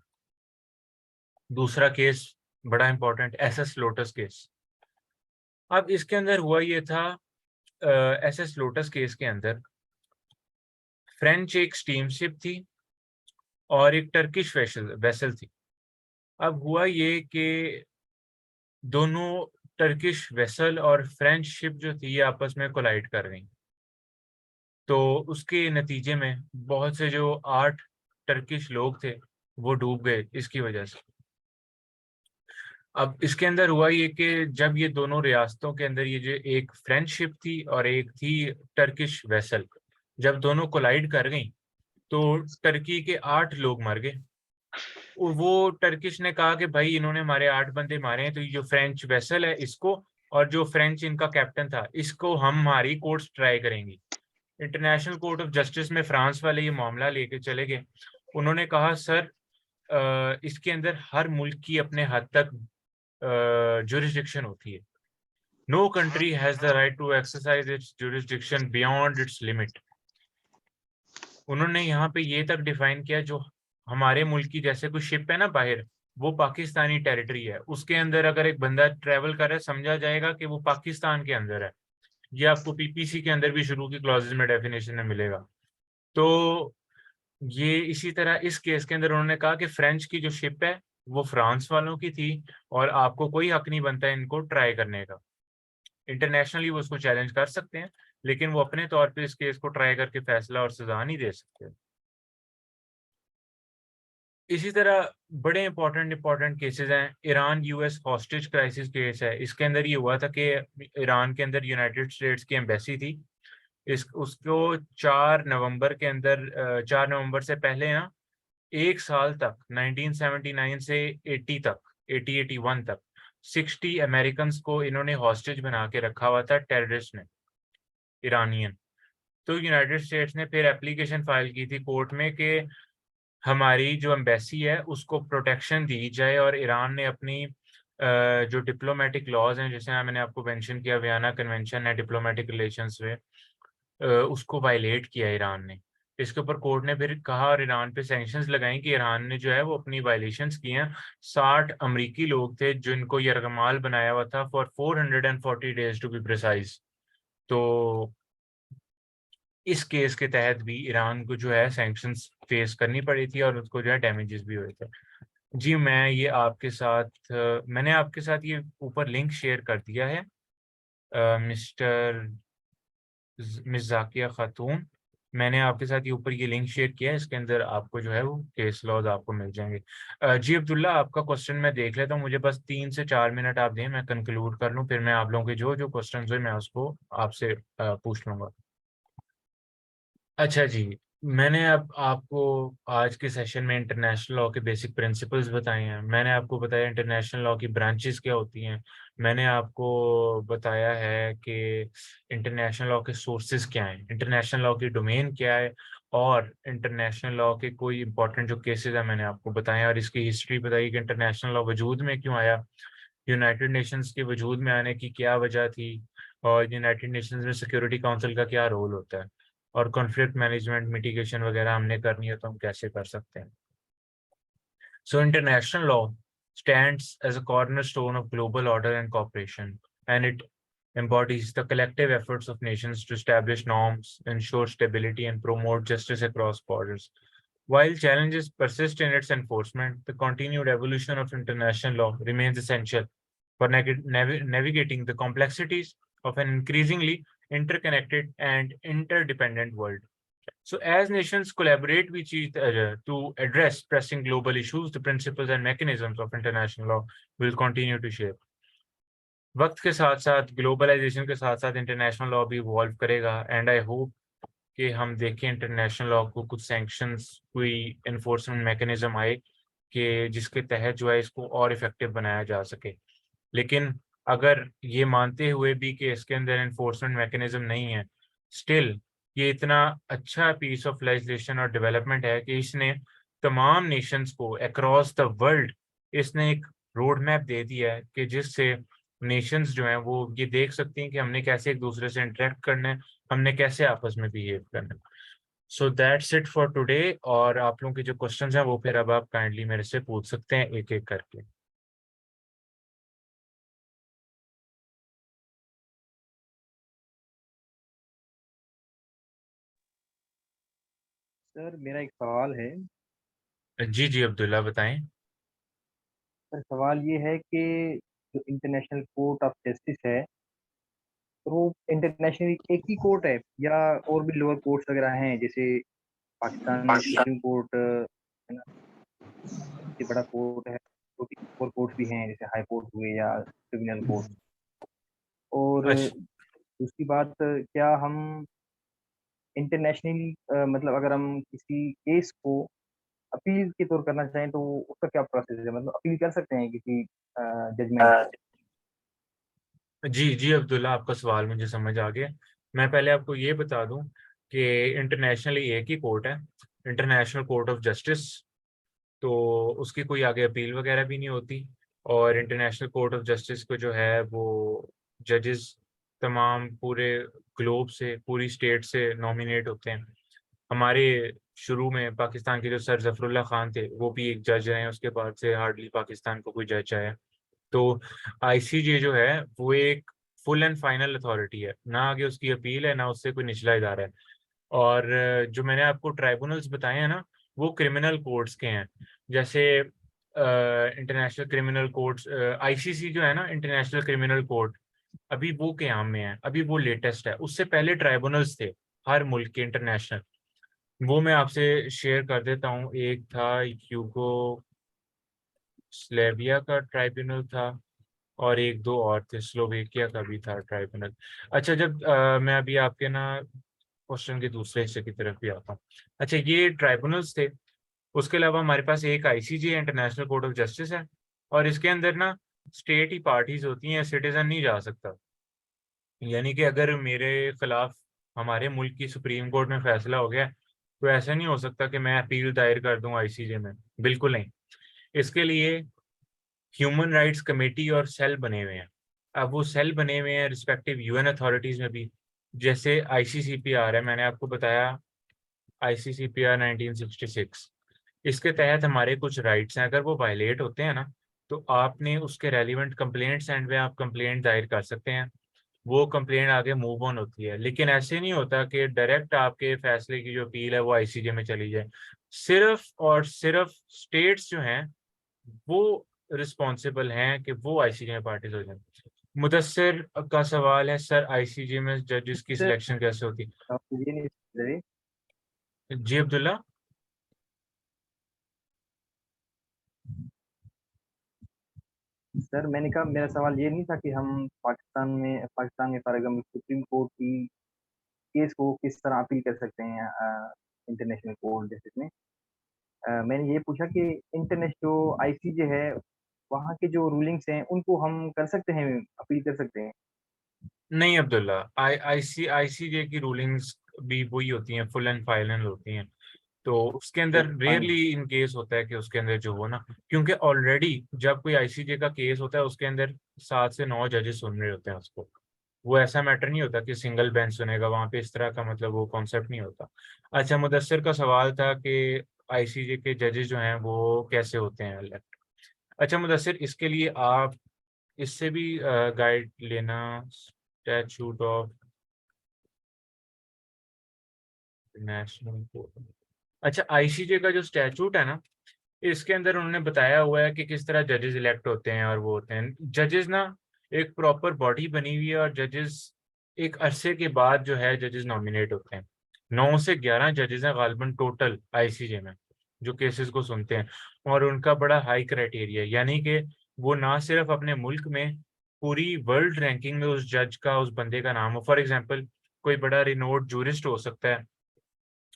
दूसरा केस बड़ा इंपॉर्टेंट, एसएस लोटस केस। अब इसके अंदर हुआ ये था, एसएस लोटस केस के अंदर फ्रेंच एक स्टीमशिप थी और एक टर्किश वेसल थी। अब हुआ ये कि दोनों टर्किश वेसल और फ्रेंच शिप जो थी ये आपस में कोलाइड कर गई, तो उसके नतीजे में बहुत से जो 8 टर्किश लोग थे वो डूब गए इसकी वजह से। अब इसके अंदर हुआ ये कि जब ये दोनों रियासतों के अंदर ये जो एक फ्रेंच शिप थी और एक थी टर्किश वेसल, जब दोनों कोलाइड कर गई तो टर्की के 8 लोग मर गए। वो टर्किश ने कहा कि भाई इन्होंने हमारे 8 बंदे मारे हैं, तो ये जो फ्रेंच वेसल है इसको और जो फ्रेंच इनका कैप्टन था, इसको हम हमारी कोर्ट्स ट्राई करेंगी। इंटरनेशनल कोर्ट ऑफ जस्टिस में फ्रांस वाले ये मामला लेके चले गए। उन्होंने कहा सर इसके अंदर हर मुल्क की अपने हद तक जुरिस्डिक्शन होती है। No country has the right to exercise its jurisdiction beyond its limit. उन्होंने यहाँ पे ये तक डिफाइन किया, जो हमारे मुल्क की जैसे कोई शिप है ना बाहर, वो पाकिस्तानी टेरिटरी है, उसके अंदर अगर एक बंदा ट्रेवल कर रहा है, समझा जाएगा कि वो पाकिस्तान के अंदर है। ये आपको पीपीसी के अंदर भी शुरू की क्लॉजेज में डेफिनेशन में मिलेगा। तो ये इसी तरह इस केस के अंदर उन्होंने कहा कि फ्रेंच की जो शिप है वो फ्रांस वालों की थी, और आपको कोई हक नहीं बनता इनको ट्राई करने का। इंटरनेशनली वो उसको चैलेंज कर सकते हैं, लेकिन वो अपने तौर पे इस केस को ट्राई करके फैसला और सजा नहीं दे सकते। इसी तरह बड़े इंपॉर्टेंट केसेस हैं। Iran US hostage crisis case है। इसके अंदर ये हुआ था कि ईरान के अंदर यूनाइटेड स्टेट्स की एम्बेसी थी, इस उसको 4 नवंबर के अंदर 4 नवंबर से पहले ना 1 साल तक 1979 से 80 तक 80-81 तक 60 अमेरिकन को इन्होंने हॉस्टेज बना के रखा हुआ था, टेररिस्ट ने, ईरानियन। तो यूनाइटेड स्टेट्स ने फिर एप्लीकेशन फाइल की थी कोर्ट में कि हमारी जो एम्बेसी है उसको प्रोटेक्शन दी जाए, और ईरान ने अपनी जो डिप्लोमेटिक लॉज हैं, जैसे मैंने आपको मेंशन किया वियना कन्वेंशन है डिप्लोमेटिक रिलेशंस में, उसको वायलेट किया ईरान ने। इसके ऊपर कोर्ट ने फिर कहा और ईरान पे सैंक्शंस लगाई कि ईरान ने जो है वो अपनी वायलेशंस की हैं। 60 अमरीकी लोग थे जिनको यरगमाल बनाया हुआ था for 440 days to be precise. तो इस केस के तहत भी ईरान को जो है सैंक्शंस फेस करनी पड़ी थी, और उसको जो है डैमेजेस भी हुए थे। जी मैं ये आपके साथ मैंने आपके साथ ये ऊपर लिंक शेयर कर दिया है, मिस्टर मिस जाकिया खातून। मैंने आपके साथ ये ऊपर ये लिंक शेयर किया है, इसके अंदर आपको जो है वो केस लॉज आपको मिल जाएंगे। जी अब्दुल्ला, आपका क्वेश्चन मैं देख लेता हूँ, मुझे बस 3 से 4 मिनट आप दें, मैं कंक्लूड कर लूँ, फिर मैं आप लोगों के जो जो क्वेश्चन हुए मैं उसको आपसे पूछ लूंगा। अच्छा जी, मैंने अब आपको आज के सेशन में इंटरनेशनल लॉ के बेसिक प्रिंसिपल्स बताए हैं। मैंने आपको बताया इंटरनेशनल लॉ की ब्रांचेस क्या होती हैं। मैंने आपको बताया है कि इंटरनेशनल लॉ के सोर्सेज क्या हैं, इंटरनेशनल लॉ की डोमेन क्या है, और इंटरनेशनल लॉ के कोई इंपॉर्टेंट जो केसेस हैं मैंने आपको बताए, और इसकी हिस्ट्री बताई कि इंटरनेशनल लॉ वजूद में क्यों आया, यूनाइटेड नेशंस के वजूद में आने की क्या वजह थी, और यूनाइटेड नेशंस में सिक्योरिटी काउंसिल का क्या रोल होता है, और कॉन्फ्लिक्ट मैनेजमेंट मिटिगेशन वगैरह हमने करनी है तो हम कैसे कर सकते हैं। So international law stands as a cornerstone of global order and cooperation, and it embodies the collective efforts of nations to establish norms, ensure stability, and promote justice across borders. While challenges persist in its enforcement, the continued evolution of international law remains essential for navigating the complexities of an increasingly interconnected and interdependent world. So, as nations collaborate with each other to address pressing global issues, the principles and mechanisms of international law will continue to shape. वक्त के साथ साथ globalisation के साथ साथ international law भी evolve करेगा, and I hope कि हम देखें इंटरनेशनल लॉ को कुछ सैंक्शंस, कोई इन्फोर्समेंट मैकेनिज्म आए कि जिसके तहत जो है इसको और इफेक्टिव बनाया जा सके। लेकिन अगर ये मानते हुए भी कि इसके अंदर एनफोर्समेंट मैकेनिज्म नहीं है, स्टिल ये इतना अच्छा पीस ऑफ लेजिस्लेशन और डेवलपमेंट है कि इसने तमाम नेशंस को अक्रॉस द वर्ल्ड इसने एक रोड मैप दे दिया है कि जिससे नेशंस जो हैं वो ये देख सकती हैं कि हमने कैसे एक दूसरे से इंटरेक्ट करना है, हमने कैसे आपस में बिहेव करना है। So that's it for today. और आप लोगों के जो क्वेश्चंस हैं वो फिर अब आप काइंडली मेरे से पूछ सकते हैं एक एक करके। सर मेरा एक सवाल है। जी जी अब्दुल्ला बताएं। सर सवाल ये है कि जो इंटरनेशनल कोर्ट ऑफ जस्टिस है, तो वो इंटरनेशनल एक ही कोर्ट है या और भी लोअर कोर्ट्स वगैरह हैं? जैसे पाकिस्तान में सुप्रीम कोर्ट है ना, सबसे बड़ा कोर्ट है, छोटी और कोर्ट्स भी हैं जैसे हाई कोर्ट हुए या क्रिमिनल कोर्ट। और अच्छा दूसरी बात, क्या हम इंटरनेशनली मतलब अगर हम किसी केस को अपील के तौर करना चाहें तो उसका क्या प्रोसेस है? मतलब अपील कर सकते हैं किसी जजमेंट को? जी जी अब्दुल्ला, आपका सवाल मुझे समझ आ गया। मैं पहले आपको ये बता दूं कि इंटरनेशनली एक ही कोर्ट है, इंटरनेशनल कोर्ट ऑफ जस्टिस। तो उसकी कोई आगे अपील वगैरह भी नहीं होती। और इंटरनेशनल कोर्ट ऑफ जस्टिस को जो है वो जजेस तमाम पूरे ग्लोब से, पूरी स्टेट से नॉमिनेट होते हैं। हमारे शुरू में पाकिस्तान के जो सर जफरुल्लाह खान थे वो भी एक जज रहे हैं, उसके बाद से हार्डली पाकिस्तान को कोई जज आया। तो आईसीजे जो है वो एक फुल एंड फाइनल अथॉरिटी है, ना आगे उसकी अपील है ना उससे कोई निचला इदारा है। और जो मैंने आपको ट्राइब्यूनल्स बताए हैं ना, वो क्रिमिनल कोर्ट्स के हैं। जैसे इंटरनेशनल क्रिमिनल कोर्ट्स, आईसीसी जो है ना, इंटरनेशनल क्रिमिनल कोर्ट, अभी वो क्याम में है, अभी वो लेटेस्ट है। उससे पहले ट्राइब्यूनल्स थे हर मुल्क के इंटरनेशनल। वो मैं आपसे शेयर कर देता हूँ। एक था यूगो स्लेविया का ट्राइब्यूनल था, और एक दो और थे, स्लोवेकिया का भी था ट्राइब्यूनल। अच्छा, जब मैं अभी आपके ना क्वेश्चन के दूसरे हिस्से की तरफ भी आता हूँ। अच्छा, ये ट्राइब्यूनल्स थे। उसके अलावा हमारे पास एक ICJ, international court of justice है। और इसके अंदर ना स्टेट ही पार्टीज होती हैं, सिटीजन नहीं जा सकता। यानी कि अगर मेरे खिलाफ हमारे मुल्क की सुप्रीम कोर्ट में फैसला हो गया, तो ऐसा नहीं हो सकता कि मैं अपील दायर कर दूं आईसीजे में, बिल्कुल नहीं। इसके लिए ह्यूमन राइट्स कमेटी और सेल बने हुए हैं। अब वो सेल बने हुए हैं रिस्पेक्टिव यूएन अथॉरिटीज में भी। जैसे आईसीसीपीआर है, मैंने आपको बताया आईसीसीपीआर 1966। इसके तहत हमारे कुछ राइट्स हैं, अगर वो वायलेट होते हैं ना, तो आपने उसके रेलिवेंट कंप्लेंट्स एंड में आप कंप्लेंट दायर कर सकते हैं। वो कंप्लेंट आगे मूव ऑन होती है। लेकिन ऐसे नहीं होता कि डायरेक्ट आपके फैसले की जो अपील है वो आईसीजे में चली जाए। सिर्फ और सिर्फ स्टेट्स जो हैं वो रिस्पॉन्सिबल हैं कि वो आईसीजे में पार्टीज हो जाए। मुदस्सिर का सवाल है, सर आईसीजे में जजेस की सर सिलेक्शन कैसे होती आप ये नहीं रहे। है? जी अब्दुल्ला। सर मैंने कहा मेरा सवाल ये नहीं था कि हम पाकिस्तान में फॉर एग्जाम्पल सुप्रीम कोर्ट की केस को किस तरह अपील कर सकते हैं इंटरनेशनल कोर्ट जैसे में। मैंने ये पूछा कि इंटरनेशनल जो आईसीजे है वहाँ के जो रूलिंग्स हैं उनको हम कर सकते हैं, अपील कर सकते हैं। नहीं अब्दुल्ला, आईसीजे की रूलिंग्स भी वही होती हैं, फुल एंड फाइनल होती हैं। तो उसके तो अंदर फाइन। रेयरली इन केस होता है कि उसके अंदर जो हो ना, क्योंकि ऑलरेडी जब कोई आईसीजे का केस होता है उसके अंदर 7 से 9 जजेस सुन रहे होते हैं उसको। वो ऐसा मैटर नहीं होता कि सिंगल बेंच सुनेगा वहां पे, इस तरह का मतलब वो कॉन्सेप्ट नहीं होता। अच्छा, मुदस्सिर का सवाल था कि आईसीजे के जजेस जो हैं वो कैसे होते हैं इलेक्ट। अच्छा मुदस्सिर, इसके लिए आप इससे भी गाइड लेना, स्टैचूट ऑफ नेशनल कोर्ट। अच्छा, आईसीजे का जो स्टैचूट है ना, इसके अंदर उन्होंने बताया हुआ है कि किस तरह जजेस इलेक्ट होते हैं। और वो होते हैं जजेस ना, एक प्रॉपर बॉडी बनी हुई है, और जजेस एक अरसे के बाद जो है जजेस नॉमिनेट होते हैं। 9 से 11 जजेस हैं गालिबन टोटल आईसीजे में, जो केसेस को सुनते हैं। और उनका बड़ा हाई क्राइटेरिया है, यानी कि वो ना सिर्फ अपने मुल्क में, पूरी वर्ल्ड रैंकिंग में उस जज का, उस बंदे का नाम हो। फॉर एग्जाम्पल, कोई बड़ा रिनोड जूरिस्ट हो सकता है।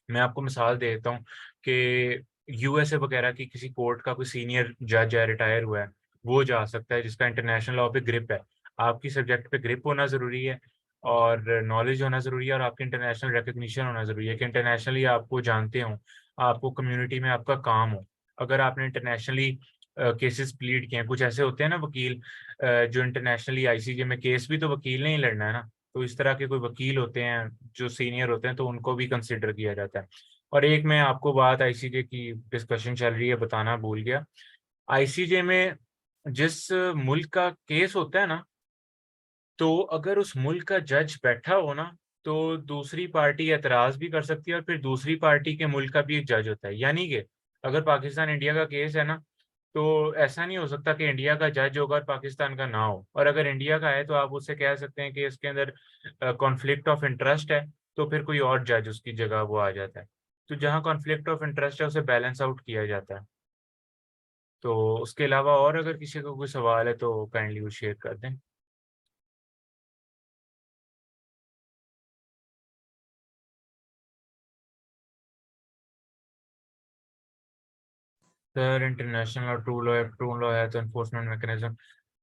मैं आपको मिसाल दे देता हूँ कि यूएसए वगैरह की किसी कोर्ट का कोई सीनियर जज है, रिटायर हुआ है, वो जा सकता है, जिसका इंटरनेशनल लॉ पे ग्रिप है। आपकी सब्जेक्ट पे ग्रिप होना जरूरी है, और नॉलेज होना जरूरी है, और आपकी इंटरनेशनल रिकग्निशन होना जरूरी है कि इंटरनेशनली आपको जानते हो, आपको कम्युनिटी में आपका काम हो। अगर आपने इंटरनेशनली केसेस प्लीड किए हैं, कुछ ऐसे होते हैं ना वकील, जो इंटरनेशनली आईसीजे में केस भी तो वकील ने ही लड़ना है ना, तो इस तरह के कोई वकील होते हैं जो सीनियर होते हैं, तो उनको भी कंसिडर किया जाता है। और एक मैं आपको बात आईसीजे की डिस्कशन चल रही है बताना भूल गया। आईसीजे में जिस मुल्क का केस होता है ना, तो अगर उस मुल्क का जज बैठा हो ना, तो दूसरी पार्टी एतराज भी कर सकती है, और फिर दूसरी पार्टी के मुल्क का भी एक जज होता है। यानी कि अगर पाकिस्तान इंडिया का केस है ना, तो ऐसा नहीं हो सकता कि इंडिया का जज होगा और पाकिस्तान का ना हो। और अगर इंडिया का है तो आप उससे कह सकते हैं कि इसके अंदर कॉन्फ्लिक्ट ऑफ इंटरेस्ट है, तो फिर कोई और जज उसकी जगह वो आ जाता है। तो जहाँ कॉन्फ्लिक्ट ऑफ इंटरेस्ट है उसे बैलेंस आउट किया जाता है। तो उसके अलावा और अगर किसी को कोई सवाल है तो काइंडली वो शेयर कर दें। सर इंटरनेशनल और ट्रू लॉ है तो एनफोर्समेंट मैकेनिज्म।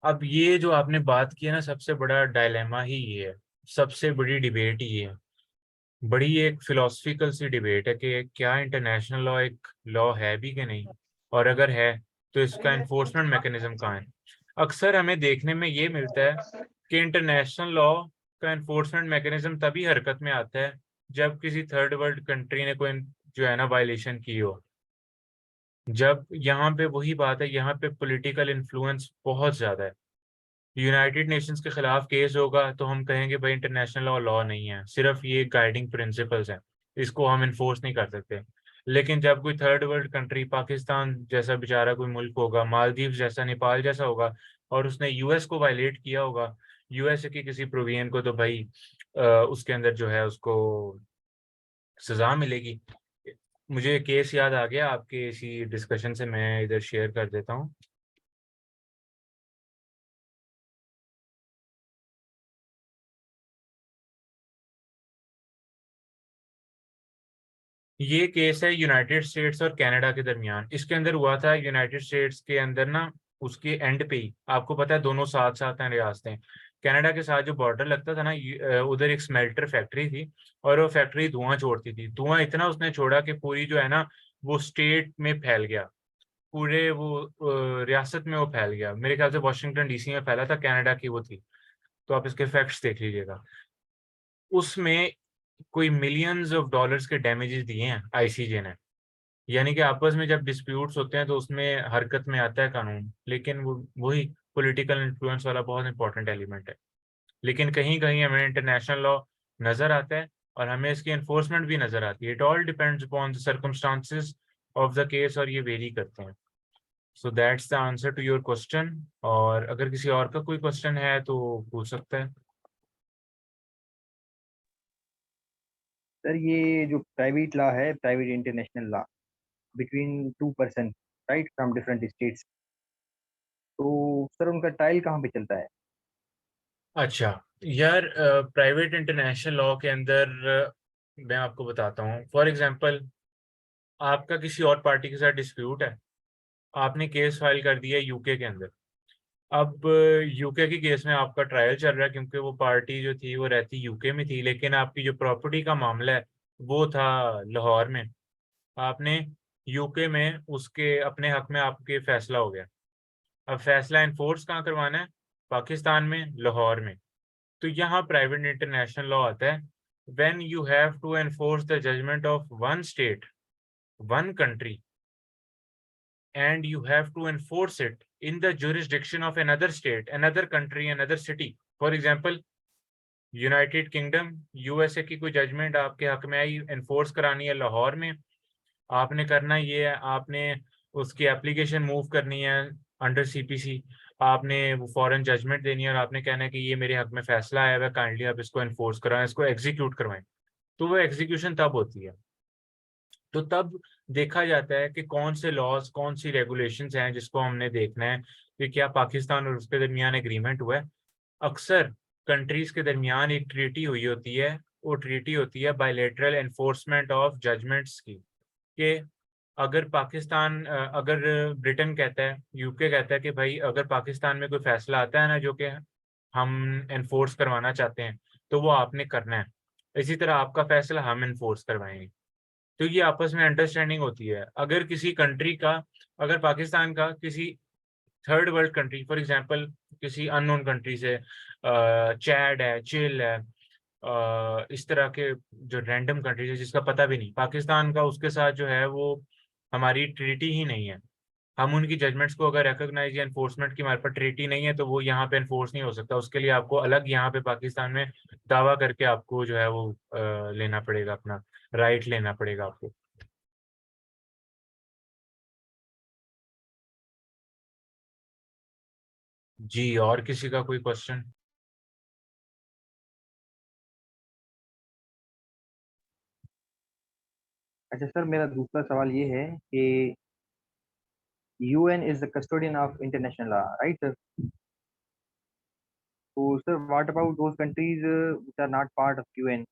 अब ये जो आपने बात की है ना, सबसे बड़ा डायलेमा ही ये है, सबसे बड़ी डिबेट ये है, बड़ी एक फिलोसफिकल सी डिबेट है कि क्या इंटरनेशनल लॉ एक लॉ है भी कि नहीं, और अगर है तो इसका इन्फोर्समेंट मैकेनिज्म कहाँ है। अक्सर हमें देखने में ये मिलता है कि इंटरनेशनल लॉ का इन्फोर्समेंट मैकेनिज्म तभी हरकत में आता है जब किसी थर्ड वर्ल्ड कंट्री ने कोई जो है ना वायलेशन की हो। जब यहाँ पे वही बात है, यहाँ पे पॉलिटिकल इन्फ्लुएंस बहुत ज्यादा है। यूनाइटेड नेशंस के खिलाफ केस होगा तो हम कहेंगे भाई इंटरनेशनल लॉ लॉ नहीं है, सिर्फ ये गाइडिंग प्रिंसिपल्स हैं, इसको हम इन्फोर्स नहीं कर सकते। लेकिन जब कोई थर्ड वर्ल्ड कंट्री, पाकिस्तान जैसा बेचारा कोई मुल्क होगा, मालदीव जैसा, नेपाल जैसा होगा, और उसने यूएस को वायलेट किया होगा, यूएस की किसी प्रोविजन को, तो भाई उसके अंदर जो है उसको सजा मिलेगी। मुझे केस याद आ गया आपके इसी डिस्कशन से, मैं इधर शेयर कर देता हूँ। ये केस है यूनाइटेड स्टेट्स और कनाडा के दरमियान। इसके अंदर हुआ था यूनाइटेड स्टेट्स के अंदर ना, उसके एंड पे ही, आपको पता है दोनों साथ साथ हैं रियासतें, कनाडा के साथ जो बॉर्डर लगता था ना, उधर एक स्मेल्टर फैक्ट्री थी, और वो फैक्ट्री धुआं छोड़ती थी। धुआं इतना उसने छोड़ा कि पूरी जो है ना वो स्टेट में फैल गया, पूरे वो रियासत में वो फैल गया। मेरे ख्याल से वॉशिंगटन डीसी में फैला था, कनाडा की वो थी। तो आप इसके फैक्ट्स देख लीजिएगा। उसमें कोई मिलियंस ऑफ डॉलर्स के डैमेजेस दिए हैं आईसीजे ने। यानी कि आपस में जब डिस्प्यूट्स होते हैं तो उसमें हरकत में आता है कानून, लेकिन वो वही पॉलिटिकल इन्फ्लुएंस वाला बहुत इंपॉर्टेंट एलिमेंट है। लेकिन कहीं कहीं हमें इंटरनेशनल लॉ नजर आता है, और हमें इसकी एनफोर्समेंट भी नजर आती है। It all depends upon the circumstances of the case, और ये वेरी करते हैं। So that's the answer to your question. और अगर किसी और का कोई क्वेश्चन है तो पूछ सकता है। सर ये जो प्राइवेट लॉ है, private international law between two person right from different states, तो सर उनका ट्रायल कहाँ पे चलता है? अच्छा यार, प्राइवेट इंटरनेशनल लॉ के अंदर मैं आपको बताता हूँ। फॉर एग्जांपल, आपका किसी और पार्टी के साथ डिस्प्यूट है, आपने केस फाइल कर दिया यूके के अंदर। अब यूके की केस में आपका ट्रायल चल रहा है, क्योंकि वो पार्टी जो थी वो रहती यूके में थी, लेकिन आपकी जो प्रॉपर्टी का मामला है वो था लाहौर में। आपने यूके में उसके अपने हक में आपके फैसला हो गया। अब फैसला इन्फोर्स कहाँ करवाना है? पाकिस्तान में, लाहौर में। तो यहाँ प्राइवेट इंटरनेशनल लॉ आता है। When you have to enforce the judgment of one state, one country, and you have to enforce it in the jurisdiction of another state, another country, another city. For example, United kingdom, USA की कोई judgement आपके हक में आई, enforce करानी है लाहौर में। आपने करना ये है, आपने उसकी एप्लीकेशन मूव करनी है अंडर सीपीसी। आपने वो फॉरेन जजमेंट देनी है, और आपने कहना है कि ये मेरे हक में फैसला आया है, काइंडली आप इसको एनफोर्स कराएं, इसको एग्जीक्यूट करवाएं। तो वो एग्जीक्यूशन तब होती है। तो तब देखा जाता है कि कौन से लॉज, कौन सी रेगुलेशंस हैं जिसको हमने देखना है कि क्या पाकिस्तान और उसके दरमियान एग्रीमेंट हुआ है। अक्सर कंट्रीज के दरमियान एक ट्रीटी हुई होती है, वो ट्रीटी होती है बायलैटरल एनफोर्समेंट ऑफ जजमेंट्स की। कि अगर पाकिस्तान अगर ब्रिटेन कहता है, यूके कहता है कि भाई अगर पाकिस्तान में कोई फैसला आता है ना जो कि हम एनफोर्स करवाना चाहते हैं, तो वो आपने करना है। इसी तरह आपका फैसला हम एनफोर्स करवाएंगे। तो ये आपस में अंडरस्टैंडिंग होती है। अगर किसी कंट्री का, अगर पाकिस्तान का किसी third world country, for example किसी अननोन कंट्री से, चैड है, चिल है, इस तरह के जो रैंडम कंट्रीज है जिसका पता भी नहीं, पाकिस्तान का उसके साथ जो है वो हमारी ट्रीटी ही नहीं है, हम उनकी जजमेंट्स को अगर रिकॉग्नाइज या एनफोर्समेंट की हमारे पास ट्रीटी नहीं है, तो वो यहाँ पे एनफोर्स नहीं हो सकता। उसके लिए आपको अलग यहाँ पे पाकिस्तान में दावा करके आपको जो है वो लेना पड़ेगा, अपना राइट लेना पड़ेगा आपको। जी, और किसी का कोई क्वेश्चन? अच्छा सर, मेरा दूसरा सवाल ये है कि UN is the custodian of international law right sir? तो sir what about those countries which are not part of UN?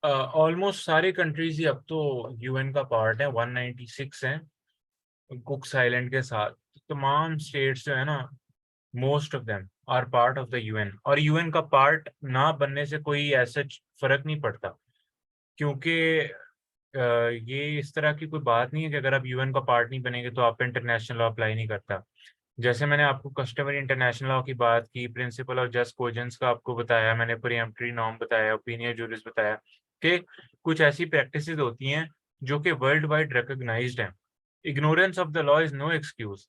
Almost सारे कंट्रीज ही अब तो यूएन का पार्ट है, 196 हैं कुक्स आइलैंड के साथ। तमाम स्टेट्स जो है ना, most of them are part of the UN, और यूएन का पार्ट ना बनने से कोई ऐसा फर्क नहीं पड़ता, क्योंकि ये इस तरह की कोई बात नहीं है कि अगर आप यूएन का पार्ट नहीं बनेंगे तो आप इंटरनेशनल लॉ अप्लाई नहीं करता। जैसे मैंने आपको कस्टमरी इंटरनेशनल लॉ की बात की, प्रिंसिपल ऑफ जस्ट कोजेंस का आपको बताया, मैंने प्रीएम्पटरी नॉर्म बताया, ओपिनियन जूरिस बताया कि कुछ ऐसी प्रैक्टिसेस होती हैं जो कि वर्ल्ड वाइड रिकॉग्नाइज्ड हैं। Ignorance of the law is no excuse.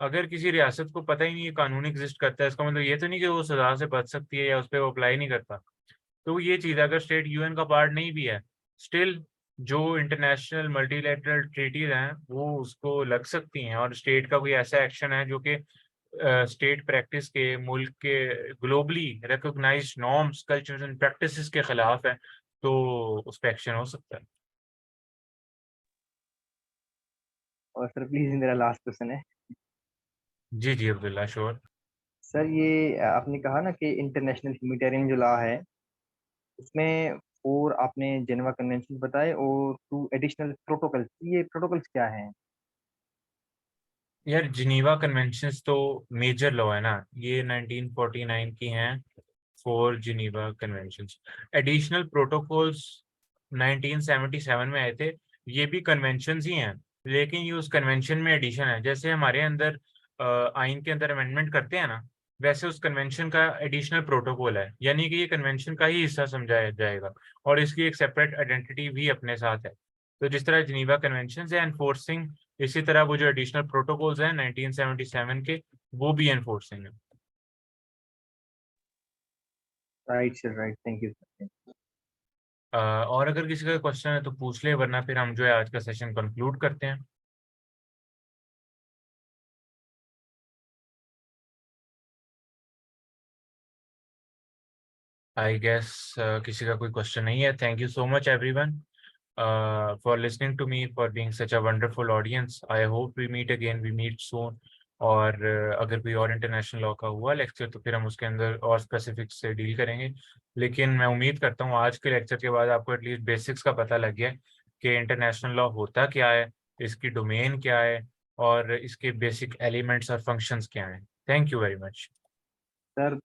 अगर किसी रियासत को पता ही नहीं है कानून एग्जिस्ट करता है, इसका मतलब ये तो नहीं कि वो सजा से बच सकती है या उस पर वो अप्लाई नहीं करता। तो ये चीज़ अगर स्टेट यूएन का पार्ट नहीं भी है, स्टिल जो इंटरनेशनल मल्टीलैटरल ट्रीटीज हैं वो उसको लग सकती हैं, और स्टेट का कोई ऐसा एक्शन है जो कि स्टेट प्रैक्टिस के, मुल्क के globally recognized norms, cultures and practices के खिलाफ है, तो उस पर एक्शन हो सकता है। और सर प्लीज मेरा लास्ट क्वेश्चन है जी जी अब्दुल्ला, श्योर। सर, ये आपने कहा ना कि इंटरनेशनल ह्यूमैनिटेरियन जो लॉ है उसमें 4 आपने जेनेवा कन्वेंशन बताए और 2 एडिशनल प्रोटोकॉल्स, ये प्रोटोकॉल्स क्या हैं? यार जिनीवा कन्वेंशंस तो मेजर लॉ है ना, ये 1949 की हैं, 4 जिनीवा कन्वेंशंस। एडिशनल प्रोटोकॉल्स 1977 में आए थे, ये भी कन्वेंशंस ही हैं, लेकिन ये उस कन्वेंशन में एडिशन है। जैसे हमारे अंदर आइन के अंदर अमेंडमेंट करते हैं ना, वैसे उस कन्वेंशन का एडिशनल प्रोटोकॉल है, यानी कि ये कन्वेंशन का ही हिस्सा समझाया जाएगा, और इसकी एक सेपरेट आइडेंटिटी भी अपने साथ है। तो जिस तरह जिनीवा कन्वेंशन है एनफोर्सिंग, इसी तरह वो जो एडिशनल प्रोटोकॉल्स हैं 1977 के, वो भी एनफोर्सिंग है। Right sir, right, thank you sir. और अगर किसी का क्वेश्चन है तो पूछ ले, वरना फिर हम जो है आज का सेशन कंक्लूड करते हैं। आई गेस किसी का कोई क्वेश्चन नहीं है। Thank you so much everyone for listening to me, for being such a wonderful audience. I hope we meet again, we meet soon. और अगर कोई और इंटरनेशनल लॉ का हुआ लेक्चर तो फिर हम उसके अंदर और स्पेसिफिक से डील करेंगे। लेकिन मैं उम्मीद करता हूँ आज के लेक्चर के बाद आपको एटलीस्ट बेसिक्स का पता लग गया कि इंटरनेशनल लॉ होता क्या है, इसकी डोमेन क्या है, और इसके बेसिक एलिमेंट्स और फंक्शंस क्या हैं। Thank you very much. Sir